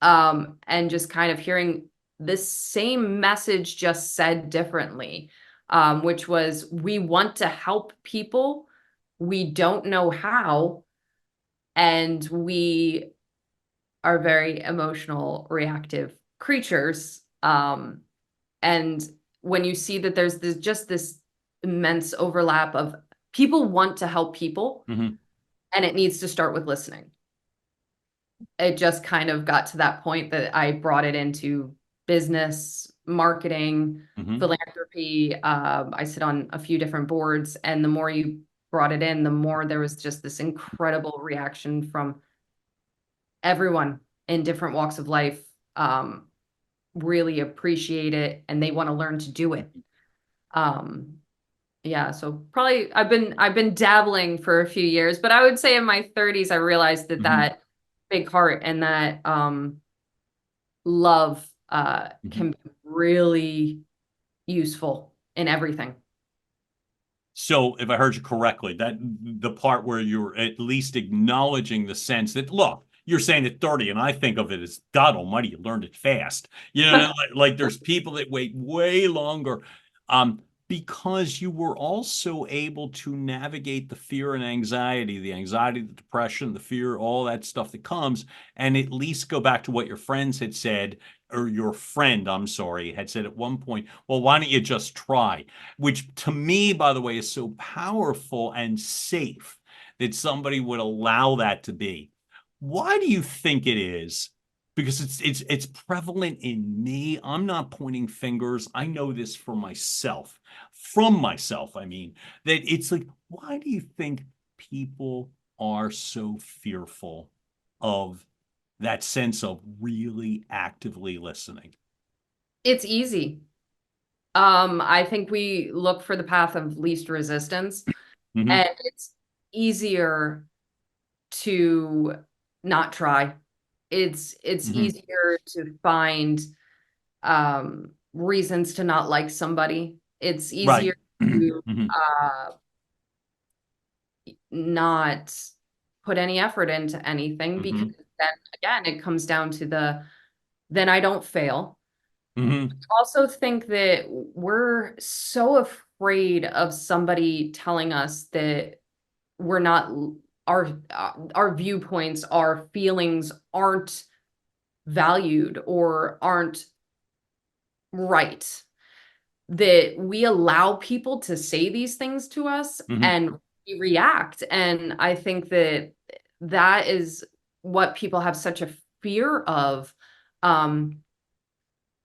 and just kind of hearing this same message just said differently, which was, we want to help people, we don't know how, and we are very emotional, reactive creatures. And when you see that there's this immense overlap of people want to help people, and it needs to start with listening. It just kind of got to that point that I brought it into business, marketing, philanthropy. I sit on a few different boards, and the more you brought it in, the more there was just this incredible reaction from everyone in different walks of life. Really appreciate it, and they want to learn to do it. Yeah, so probably I've been dabbling for a few years, but I would say in my 30s I realized that big heart and that love can be really useful in everything. So if I heard you correctly, that the part where you're at least acknowledging the sense that, look, you're saying at 30, and I think of it as, God almighty, you learned it fast. You know, like there's people that wait way longer, because you were also able to navigate the fear and anxiety, the depression, the fear, all that stuff that comes, and at least go back to what your friends had said, or your friend, I'm sorry, had said at one point, well, why don't you just try? Which to me, by the way, is so powerful and safe that somebody would allow that to be. Why do you think it is? Because it's prevalent in me. I'm not pointing fingers. I know this for myself. From myself, I mean, that it's like, why do you think people are so fearful of that sense of really actively listening? It's easy. I think we look for the path of least resistance, and it's easier to not try. It's easier to find reasons to not like somebody. It's easier to not put any effort into anything, because then again it comes down to then I don't fail. I also think that we're so afraid of somebody telling us that we're not, our viewpoints, our feelings aren't valued or aren't right, that we allow people to say these things to us and we react. And I think that that is what people have such a fear of,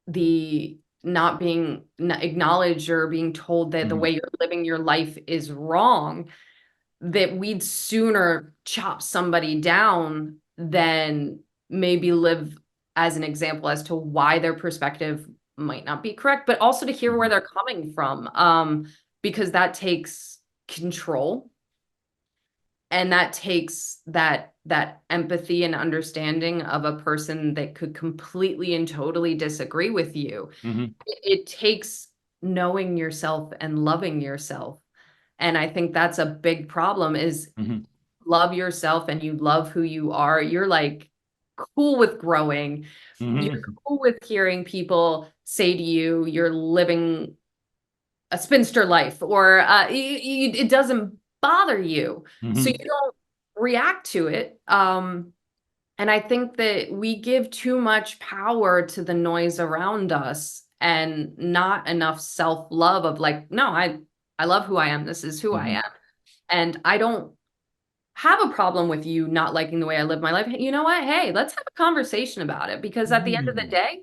the not being acknowledged or being told that the way you're living your life is wrong, that we'd sooner chop somebody down than maybe live as an example as to why their perspective might not be correct, but also to hear where they're coming from, because that takes control, and that takes that empathy and understanding of a person that could completely and totally disagree with you. It takes knowing yourself and loving yourself. And I think that's a big problem, is love yourself and you love who you are. You're like cool with growing. You're cool with hearing people say to you, you're living a spinster life, or it doesn't bother you. So you don't react to it. And I think that we give too much power to the noise around us and not enough self-love of like, no, I love who I am. This is who I am. And I don't have a problem with you not liking the way I live my life. You know what? Hey, let's have a conversation about it, because at the end of the day,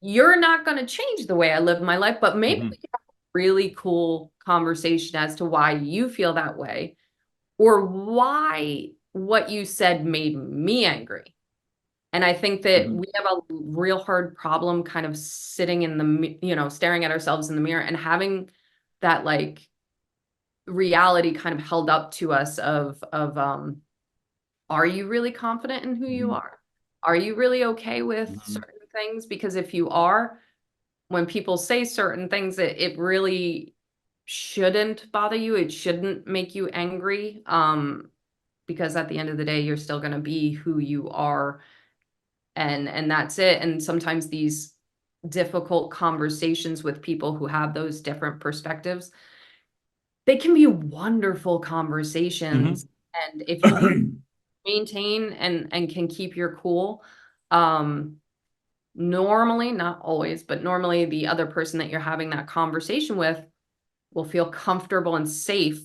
you're not going to change the way I live my life, but maybe we can have a really cool conversation as to why you feel that way, or why what you said made me angry. And I think that we have a real hard problem kind of sitting in the, staring at ourselves in the mirror and having that like reality kind of held up to us of are you really confident in who you are? Are you really okay with certain things? Because if you are, when people say certain things, it really shouldn't bother you. It shouldn't make you angry. Because at the end of the day, you're still going to be who you are. And that's it. And sometimes these difficult conversations with people who have those different perspectives, they can be wonderful conversations. And if you maintain and can keep your cool, normally, not always, but normally the other person that you're having that conversation with will feel comfortable and safe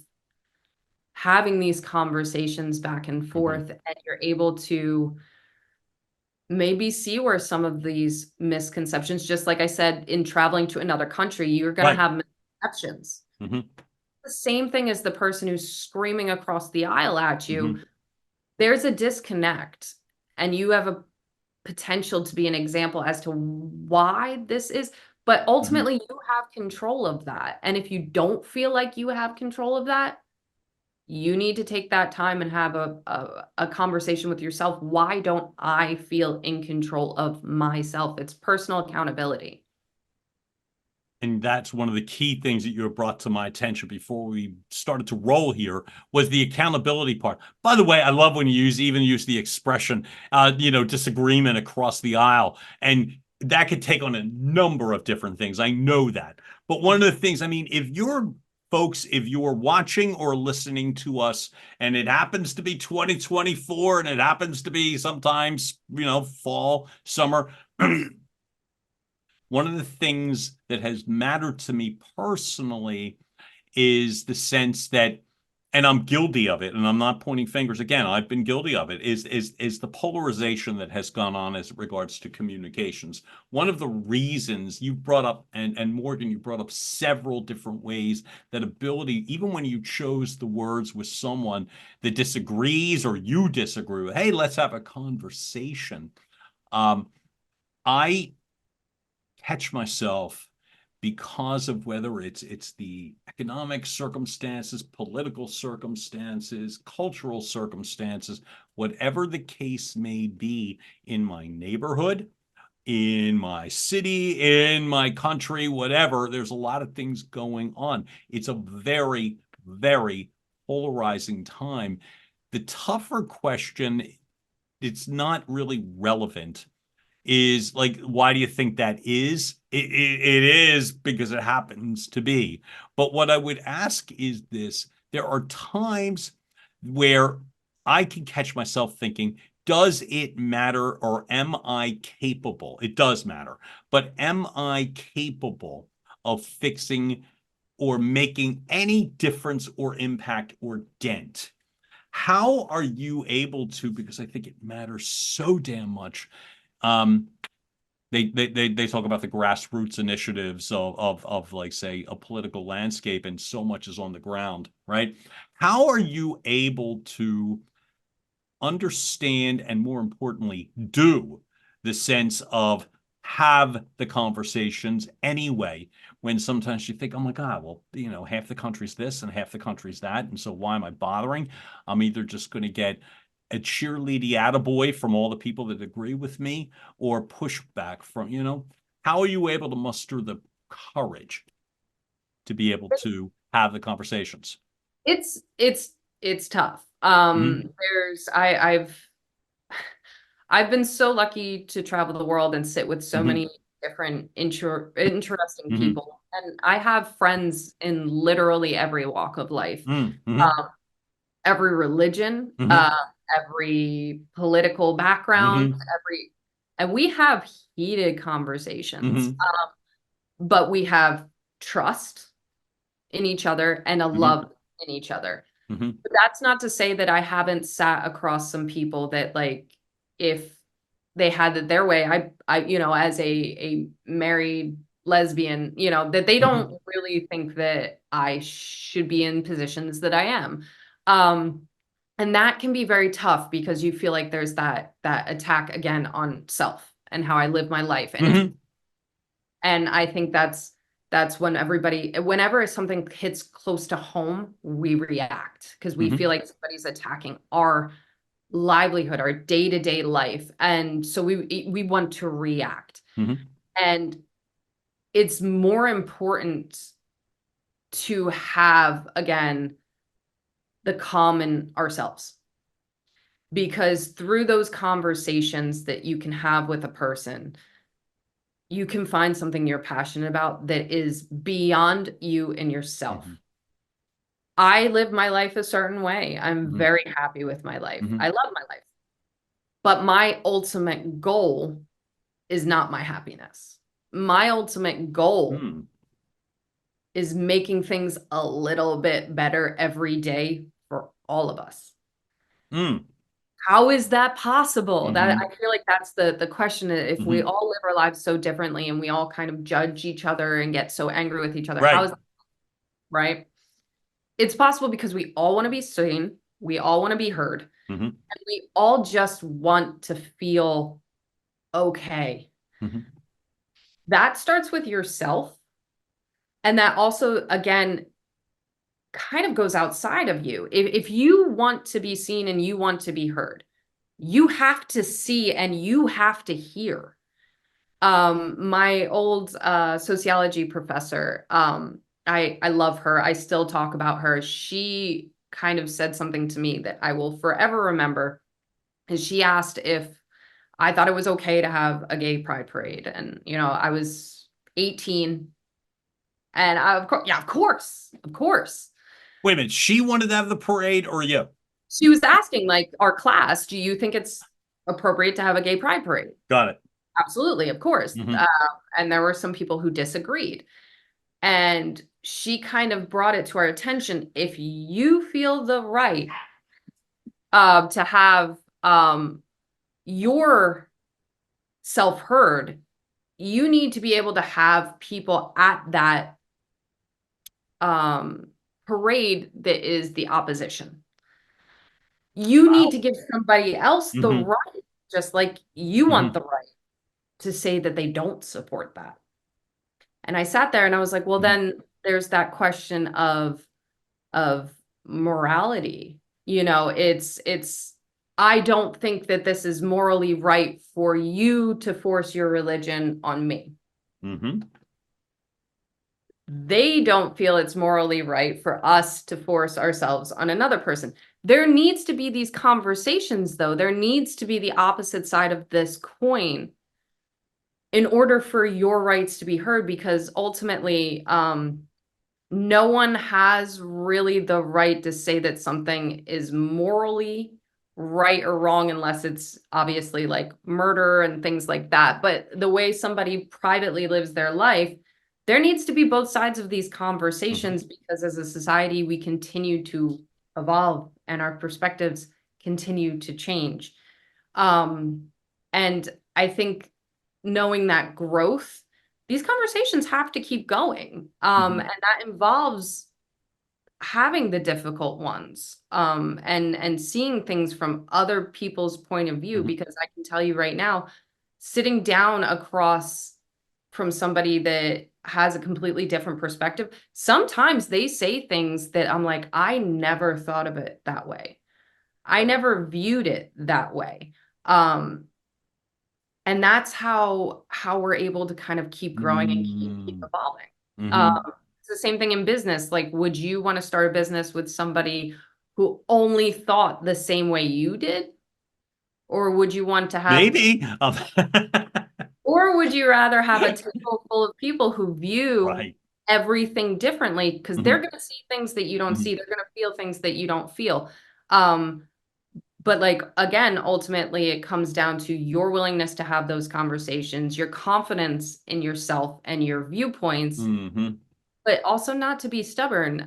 having these conversations back and forth, and you're able to maybe see where some of these misconceptions, just like I said, in traveling to another country, you're going to have misconceptions. The same thing as the person who's screaming across the aisle at you. There's a disconnect, and you have a potential to be an example as to why this is, but ultimately you have control of that. And if you don't feel like you have control of that, you need to take that time and have a conversation with yourself. Why don't I feel in control of myself? It's personal accountability. And that's one of the key things that you have brought to my attention before we started to roll here, was the accountability part. By the way, I love when you even use the expression, disagreement across the aisle. And that could take on a number of different things. I know that. But one of the things, if you're watching or listening to us and it happens to be 2024 and it happens to be sometimes, fall, summer, one of the things that has mattered to me personally is the sense that, and I'm guilty of it, and I'm not pointing fingers again, I've been guilty of it, is the polarization that has gone on as regards to communications. One of the reasons you brought up, and Morgan, you brought up several different ways that ability, even when you chose the words with someone that disagrees or you disagree with, hey, let's have a conversation. I catch myself, because of whether it's the economic circumstances, political circumstances, cultural circumstances, whatever the case may be, in my neighborhood, in my city, in my country, whatever, there's a lot of things going on. It's a very, very polarizing time. The tougher question, it's not really relevant, is like, why do you think that is? It is because it happens to be. But what I would ask is this: there are times where I can catch myself thinking, does it matter, or am I capable? It does matter, but am I capable of fixing or making any difference or impact or dent? How are you able to, because I think it matters so damn much. They talk about the grassroots initiatives of like, say, a political landscape, and so much is on the ground, right? How are you able to understand, and more importantly, do the sense of have the conversations anyway, when sometimes you think, oh my God, well, half the country's this and half the country's that, and so why am I bothering? I'm either just going to get a cheerleading attaboy from all the people that agree with me, or pushback from, how are you able to muster the courage to be able to have the conversations? It's tough. I've been so lucky to travel the world and sit with so many different interesting people. And I have friends in literally every walk of life, every religion, every political background, and we have heated conversations, but we have trust in each other and a love in each other. But that's not to say that I haven't sat across some people that, like, if they had it their way, I as a married lesbian, that they don't really think that I should be in positions that I am. And that can be very tough because you feel like there's that attack again on self and how I live my life. And I think that's when whenever something hits close to home, we react because we feel like somebody's attacking our livelihood, our day-to-day life. And so we want to react. And it's more important to have, again, the calm in ourselves. Because through those conversations that you can have with a person, you can find something you're passionate about that is beyond you and yourself. I live my life a certain way. I'm very happy with my life. I love my life. But my ultimate goal is not my happiness. My ultimate goal is making things a little bit better every day for all of us. How is that possible? That I feel like that's the question. If we all live our lives so differently and we all kind of judge each other and get so angry with each other, how is that, right? It's possible because we all want to be seen, we all want to be heard, and we all just want to feel okay. That starts with yourself. And that also, again, kind of goes outside of you. If you want to be seen and you want to be heard, you have to see and you have to hear. My old sociology professor, I love her. I still talk about her. She kind of said something to me that I will forever remember. And she asked if I thought it was okay to have a gay pride parade. And, I was 18. And of course. Wait a minute. She wanted to have the parade or you? She was asking, like, our class, do you think it's appropriate to have a gay pride parade? Got it. Absolutely, of course. And there were some people who disagreed. And she kind of brought it to our attention. If you feel the right to have your self heard, you need to be able to have people at that parade that is the opposition. You need to give somebody else the right, just like you want the right to say that they don't support that. And I sat there and I was like, well, then there's that question of morality. It's I don't think that this is morally right for you to force your religion on me. They don't feel it's morally right for us to force ourselves on another person. There needs to be these conversations, though. There needs to be the opposite side of this coin in order for your rights to be heard, because ultimately, no one has really the right to say that something is morally right or wrong unless it's obviously like murder and things like that. But the way somebody privately lives their life, there needs to be both sides of these conversations, because as a society, we continue to evolve and our perspectives continue to change. And I think knowing that growth, these conversations have to keep going. And that involves having the difficult ones, and seeing things from other people's point of view, because I can tell you right now, sitting down across from somebody that has a completely different perspective, sometimes they say things that I'm like, I never thought of it that way. I never viewed it that way. And that's how we're able to kind of keep growing and keep evolving. It's the same thing in business. Like, would you want to start a business with somebody who only thought the same way you did? Or would you want to have... Maybe. Or would you rather have a table full of people who view everything differently? Because they're going to see things that you don't see. They're going to feel things that you don't feel. But like, again, ultimately, it comes down to your willingness to have those conversations, your confidence in yourself and your viewpoints, but also not to be stubborn.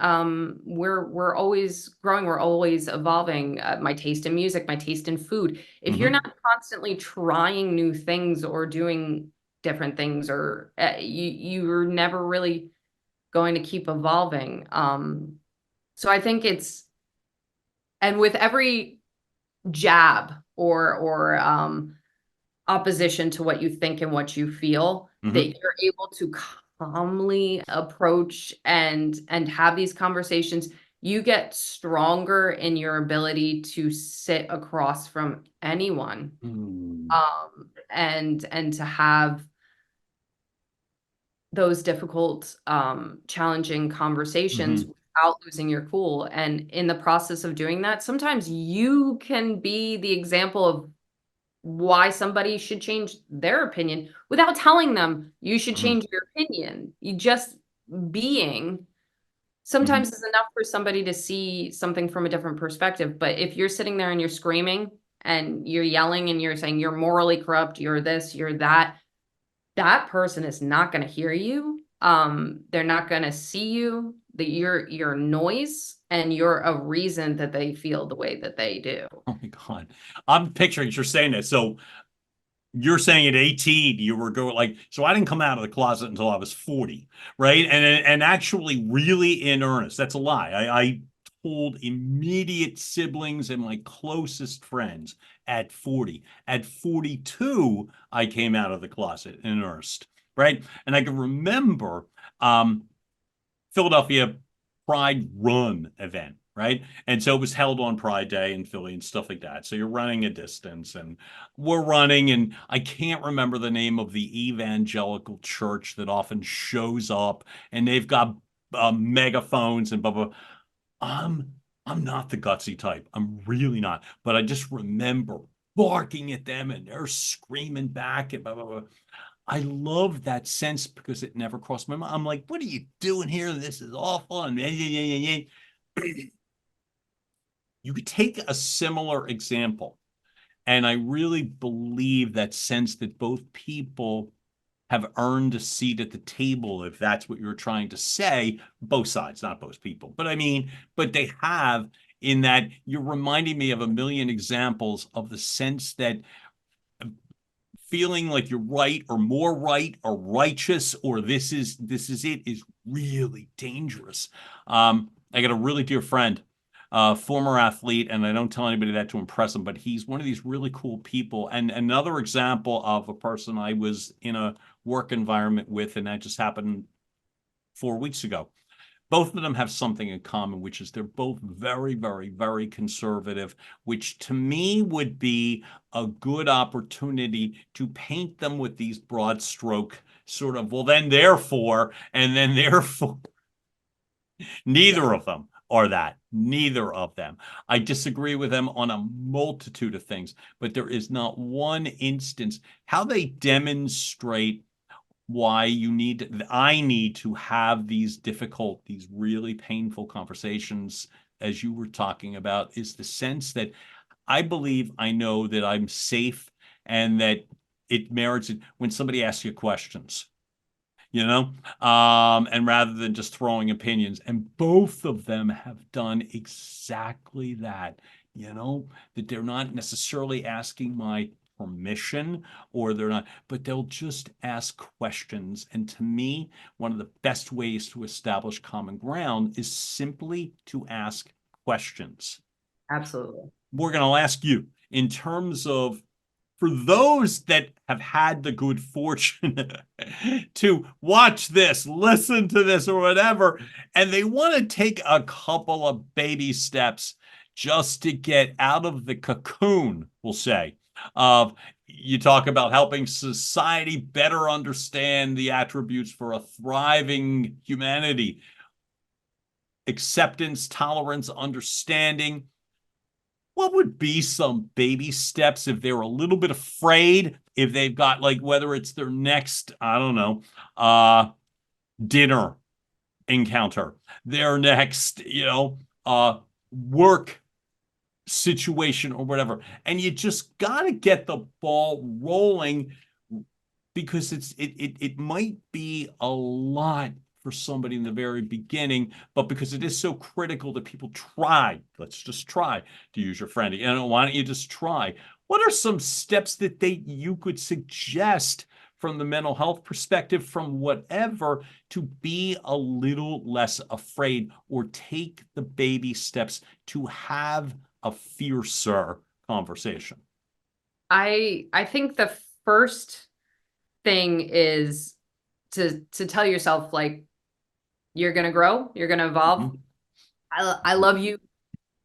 We're always growing. We're always evolving. My taste in music, my taste in food. If you're not constantly trying new things or doing different things, or you're never really going to keep evolving. So I think and with every jab or opposition to what you think and what you feel, that you're able to calmly approach and have these conversations, you get stronger in your ability to sit across from anyone, and to have those difficult, challenging conversations without losing your cool. And in the process of doing that, sometimes you can be the example of why somebody should change their opinion without telling them you should change your opinion. You just being sometimes is enough for somebody to see something from a different perspective. But if you're sitting there and you're screaming and you're yelling and you're saying you're morally corrupt, you're this, you're that, that person is not going to hear you. They're not going to see you, that you're noise, and you're a reason that they feel the way that they do. Oh my God. I'm picturing you're saying that. So you're saying at 18, you were going like, so I didn't come out of the closet until I was 40, right? And actually really in earnest. That's a lie. I told immediate siblings and my closest friends at 40. At 42, I came out of the closet in earnest, right? And I can remember Philadelphia Pride Run event, right? And so it was held on Pride Day in Philly and stuff like that. So you're running a distance and we're running, and I can't remember the name of the evangelical church that often shows up, and they've got megaphones and blah, blah. I'm not the gutsy type. I'm really not. But I just remember barking at them and they're screaming back and blah, blah, blah. I love that sense because it never crossed my mind. I'm like, what are you doing here? This is awful. And you could take a similar example. And I really believe that sense that both people have earned a seat at the table, if that's what you're trying to say, both sides, not both people. But I mean, but they have, in that you're reminding me of a million examples of the sense that feeling like you're right or more right or righteous or this is it is really dangerous. I got a really dear friend, former athlete, and I don't tell anybody that to impress him, but he's one of these really cool people. And another example of a person I was in a work environment with, and that just happened 4 weeks ago. Both of them have something in common, which is they're both very, very, very conservative, which to me would be a good opportunity to paint them with these broad stroke sort of, well, then therefore, and then therefore. Neither of them are that. Neither of them. I disagree with them on a multitude of things, but there is not one instance how they demonstrate why I need to have these difficult, these really painful conversations, as you were talking about, is the sense that I believe I know that I'm safe and that it merits it when somebody asks you questions, and rather than just throwing opinions. And both of them have done exactly that, that they're not necessarily asking my permission, or they're not, but they'll just ask questions. And to me, one of the best ways to establish common ground is simply to ask questions. Absolutely. Morgan, I'll ask you, in terms of, for those that have had the good fortune to watch this, listen to this, or whatever, and they want to take a couple of baby steps just to get out of the cocoon, we'll say, of, you talk about helping society better understand the attributes for a thriving humanity, acceptance, tolerance, understanding. What would be some baby steps if they're a little bit afraid, if they've got, like, whether it's their next, I don't know, dinner encounter, their next, work situation or whatever, and you just got to get the ball rolling, because it might be a lot for somebody in the very beginning, but because it is so critical that people try, let's just try, to use your friend, why don't you just try? What are some steps that you could suggest from the mental health perspective, from whatever, to be a little less afraid or take the baby steps to have a fiercer conversation? I think the first thing is to tell yourself, like, you're going to grow, you're going to evolve. Mhm. I love you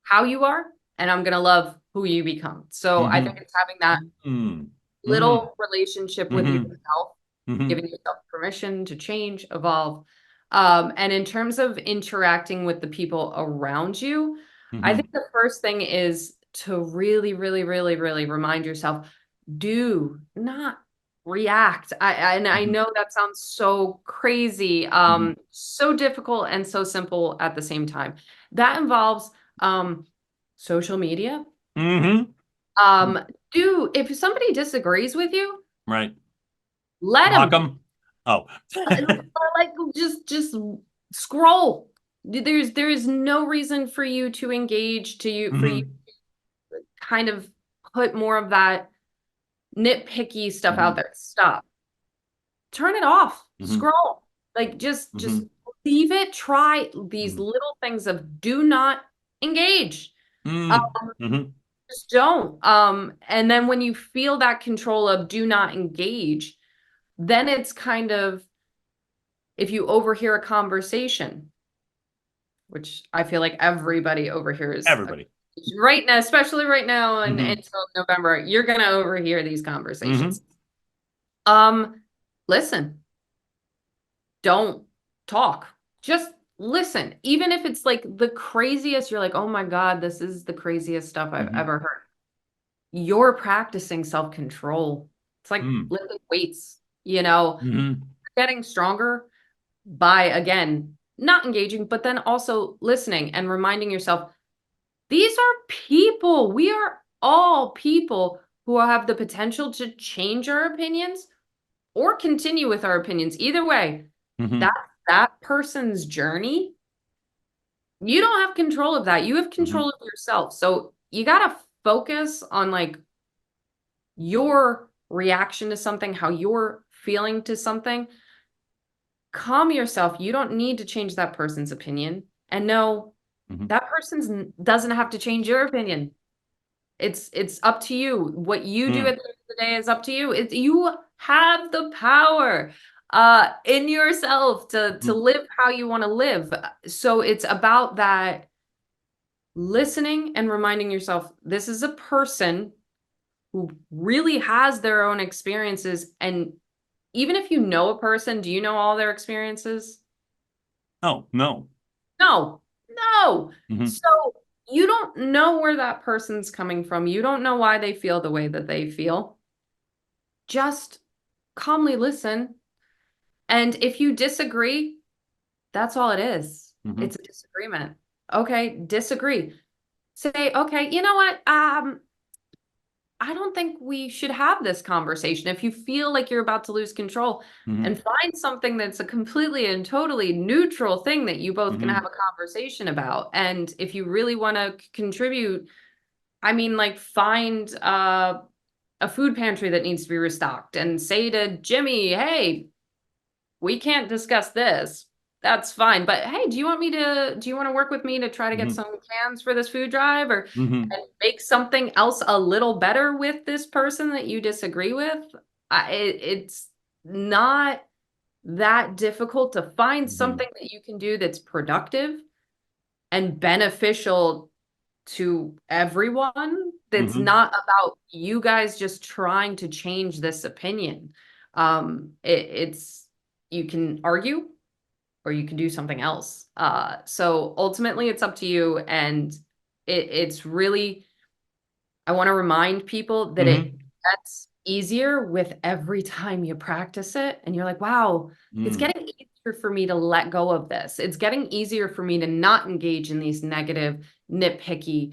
how you are, and I'm going to love who you become. So I think it's having that Mhm. little relationship with Mhm. yourself, Mhm. giving yourself permission to change, evolve. And in terms of interacting with the people around you, I think the first thing is to really, really, really, really remind yourself, do not react. And I know that sounds so crazy, so difficult and so simple at the same time. That involves social media. Mhm. If somebody disagrees with you, Right. let Block them. them. Oh. Like, just scroll. There is no reason for you to engage, for you to kind of put more of that nitpicky stuff out there. Stop. Turn it off. Scroll. Like, just leave it. Try these little things of do not engage. Um, just don't. And then when you feel that control of do not engage, then it's kind of, if you overhear a conversation, which I feel like everybody overhears Everybody. right now, especially right now and until November, you're gonna overhear these conversations. Listen, don't talk. Just listen. Even if it's like the craziest, you're like, oh my God, this is the craziest stuff I've ever heard. You're practicing self-control. It's like lifting weights, getting stronger by, again, not engaging, but then also listening and reminding yourself, these are people. We are all people who have the potential to change our opinions or continue with our opinions. Either way, that person's journey. You don't have control of that. You have control of yourself. So you got to focus on like your reaction to something, how you're feeling to something. Calm yourself. You don't need to change that person's opinion. And no, that person doesn't have to change your opinion. It's up to you. What you do at the end of the day is up to you. You have the power in yourself to live how you want to live. So it's about that listening and reminding yourself, this is a person who really has their own experiences. And even if you know a person, do you know all their experiences? Oh, no. No. So you don't know where that person's coming from. You don't know why they feel the way that they feel. Just calmly listen. And if you disagree, that's all it is. It's a disagreement. Okay, disagree. Say, okay, you know what? I don't think we should have this conversation. If you feel like you're about to lose control, and find something that's a completely and totally neutral thing that you both can have a conversation about. And if you really want to contribute, I mean, like, find a food pantry that needs to be restocked and say to Jimmy, hey, we can't discuss this. That's fine. But hey, do you want to work with me to try to get some cans for this food drive, or and make something else a little better with this person that you disagree with? It's not that difficult to find something that you can do that's productive and beneficial to everyone. That's not about you guys just trying to change this opinion. It's, you can argue or you can do something else. So ultimately it's up to you. And it's really, I want to remind people that it gets easier with every time you practice it. And you're like, wow, it's getting easier for me to let go of this. It's getting easier for me to not engage in these negative, nitpicky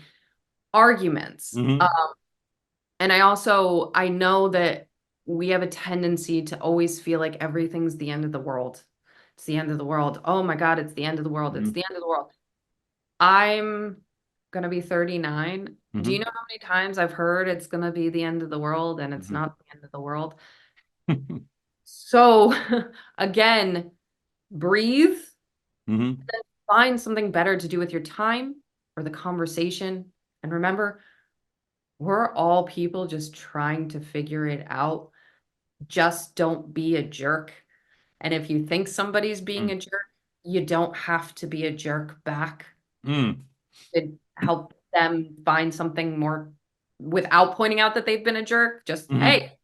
arguments. And I know that we have a tendency to always feel like everything's the end of the world. It's the end of the world. Oh my God, it's the end of the world. It's the end of the world. I'm going to be 39. Do you know how many times I've heard it's going to be the end of the world and it's not the end of the world? So again, breathe, Mm-hmm. then find something better to do with your time or the conversation. And remember, we're all people just trying to figure it out. Just don't be a jerk. And if you think somebody's being a jerk, you don't have to be a jerk back. Mm. To help them find something more without pointing out that they've been a jerk. Just, Mm-hmm. hey,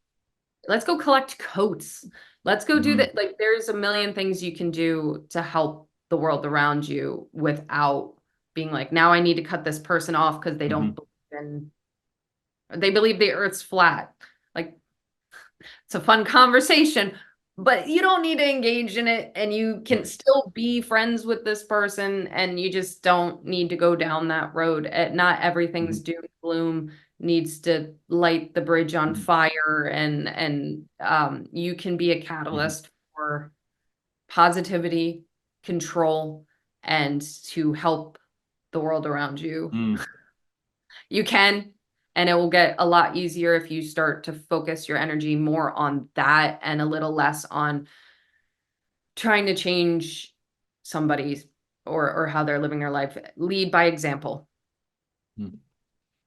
let's go collect coats. Let's go do Mm-hmm. that. Like, there's a million things you can do to help the world around you without being like, now I need to cut this person off because they don't believe in, they believe the earth's flat. Like, it's a fun conversation, but you don't need to engage in it, and you can still be friends with this person, and you just don't need to go down that road. Not everything's doom and gloom needs to light the bridge on fire, and you can be a catalyst for positivity, control, and to help the world around you. You can, and it will get a lot easier if you start to focus your energy more on that and a little less on trying to change somebody's or how they're living their life. Lead by example.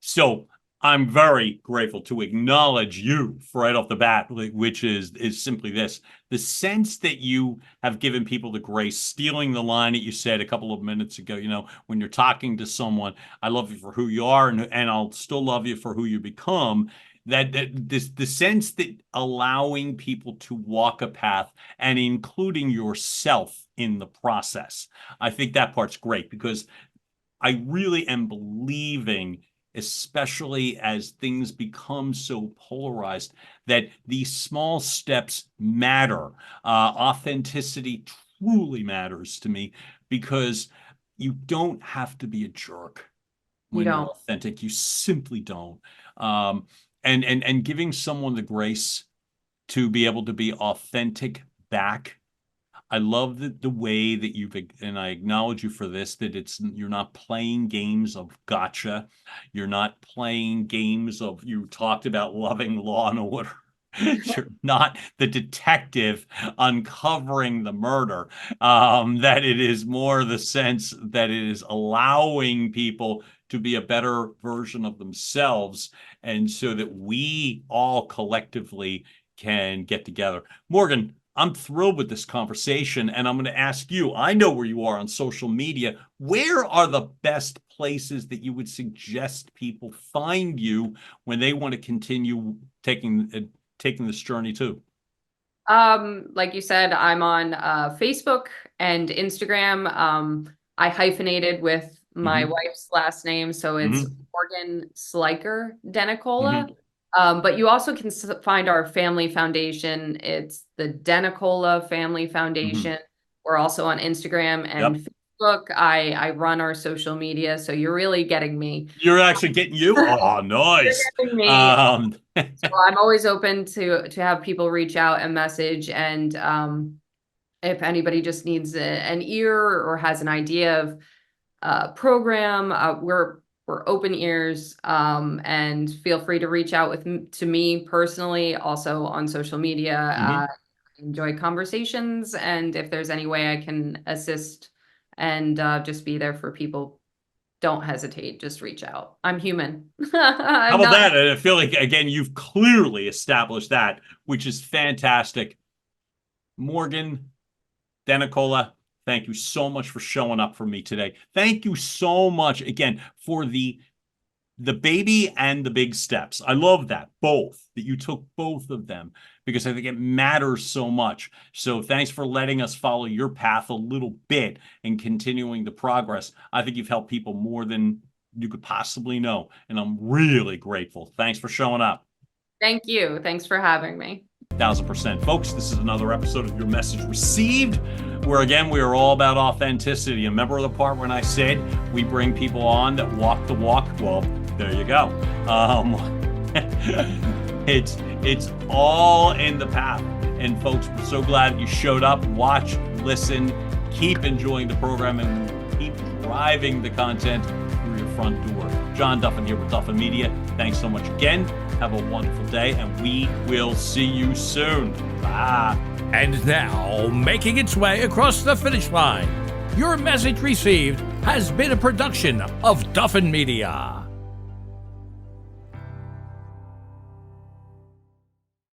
So I'm very grateful to acknowledge you right off the bat, which is simply this: the sense that you have given people the grace, stealing the line that you said a couple of minutes ago, when you're talking to someone, I love you for who you are, and I'll still love you for who you become. The sense that allowing people to walk a path and including yourself in the process. I think that part's great, because I really am believing, especially as things become so polarized, that these small steps matter. Authenticity truly matters to me, because you don't have to be a jerk when you're authentic. You simply don't. And giving someone the grace to be able to be authentic back. I love the way that and I acknowledge you for this, that you're not playing games of gotcha. You're not playing games of, you talked about loving Law and Order. You're not the detective uncovering the murder. That it is more the sense that it is allowing people to be a better version of themselves, and so that we all collectively can get together. Morgan, I'm thrilled with this conversation, and I'm going to ask you, I know where you are on social media. Where are the best places that you would suggest people find you when they want to continue taking this journey too? Like you said, I'm on Facebook and Instagram. I hyphenated with my wife's last name, so it's Morgan DeNicola. But you also can find our family foundation. It's the DeNicola Family Foundation. We're also on Instagram and Facebook. I run our social media, so you're really getting me. You're actually getting you? Oh, nice. You're getting me. So I'm always open to have people reach out and message. And if anybody just needs an ear or has an idea of program, we're open ears, and feel free to reach out to me personally, also on social media. I enjoy conversations, and if there's any way I can assist and just be there for people, don't hesitate, just reach out. I'm human. How about that? I feel like, again, you've clearly established that, which is fantastic. Morgan DeNicola, thank you so much for showing up for me today. Thank you so much, again, for the baby and the big steps. I love that you took both of them, because I think it matters so much. So thanks for letting us follow your path a little bit and continuing the progress. I think you've helped people more than you could possibly know, and I'm really grateful. Thanks for showing up. Thank you. Thanks for having me. 1000%. Folks, this is another episode of Your Message Received, where again, we are all about authenticity. And remember the part when I said we bring people on that walk the walk? Well, there you go. It's all in the path. And folks, we're so glad you showed up. Watch, listen, keep enjoying the program, and keep driving the content through your front door. John Duffin here with Duffin Media. Thanks so much again. Have a wonderful day, and we will see you soon. Bye. And now, making its way across the finish line, Your Message Received has been a production of Duffin Media.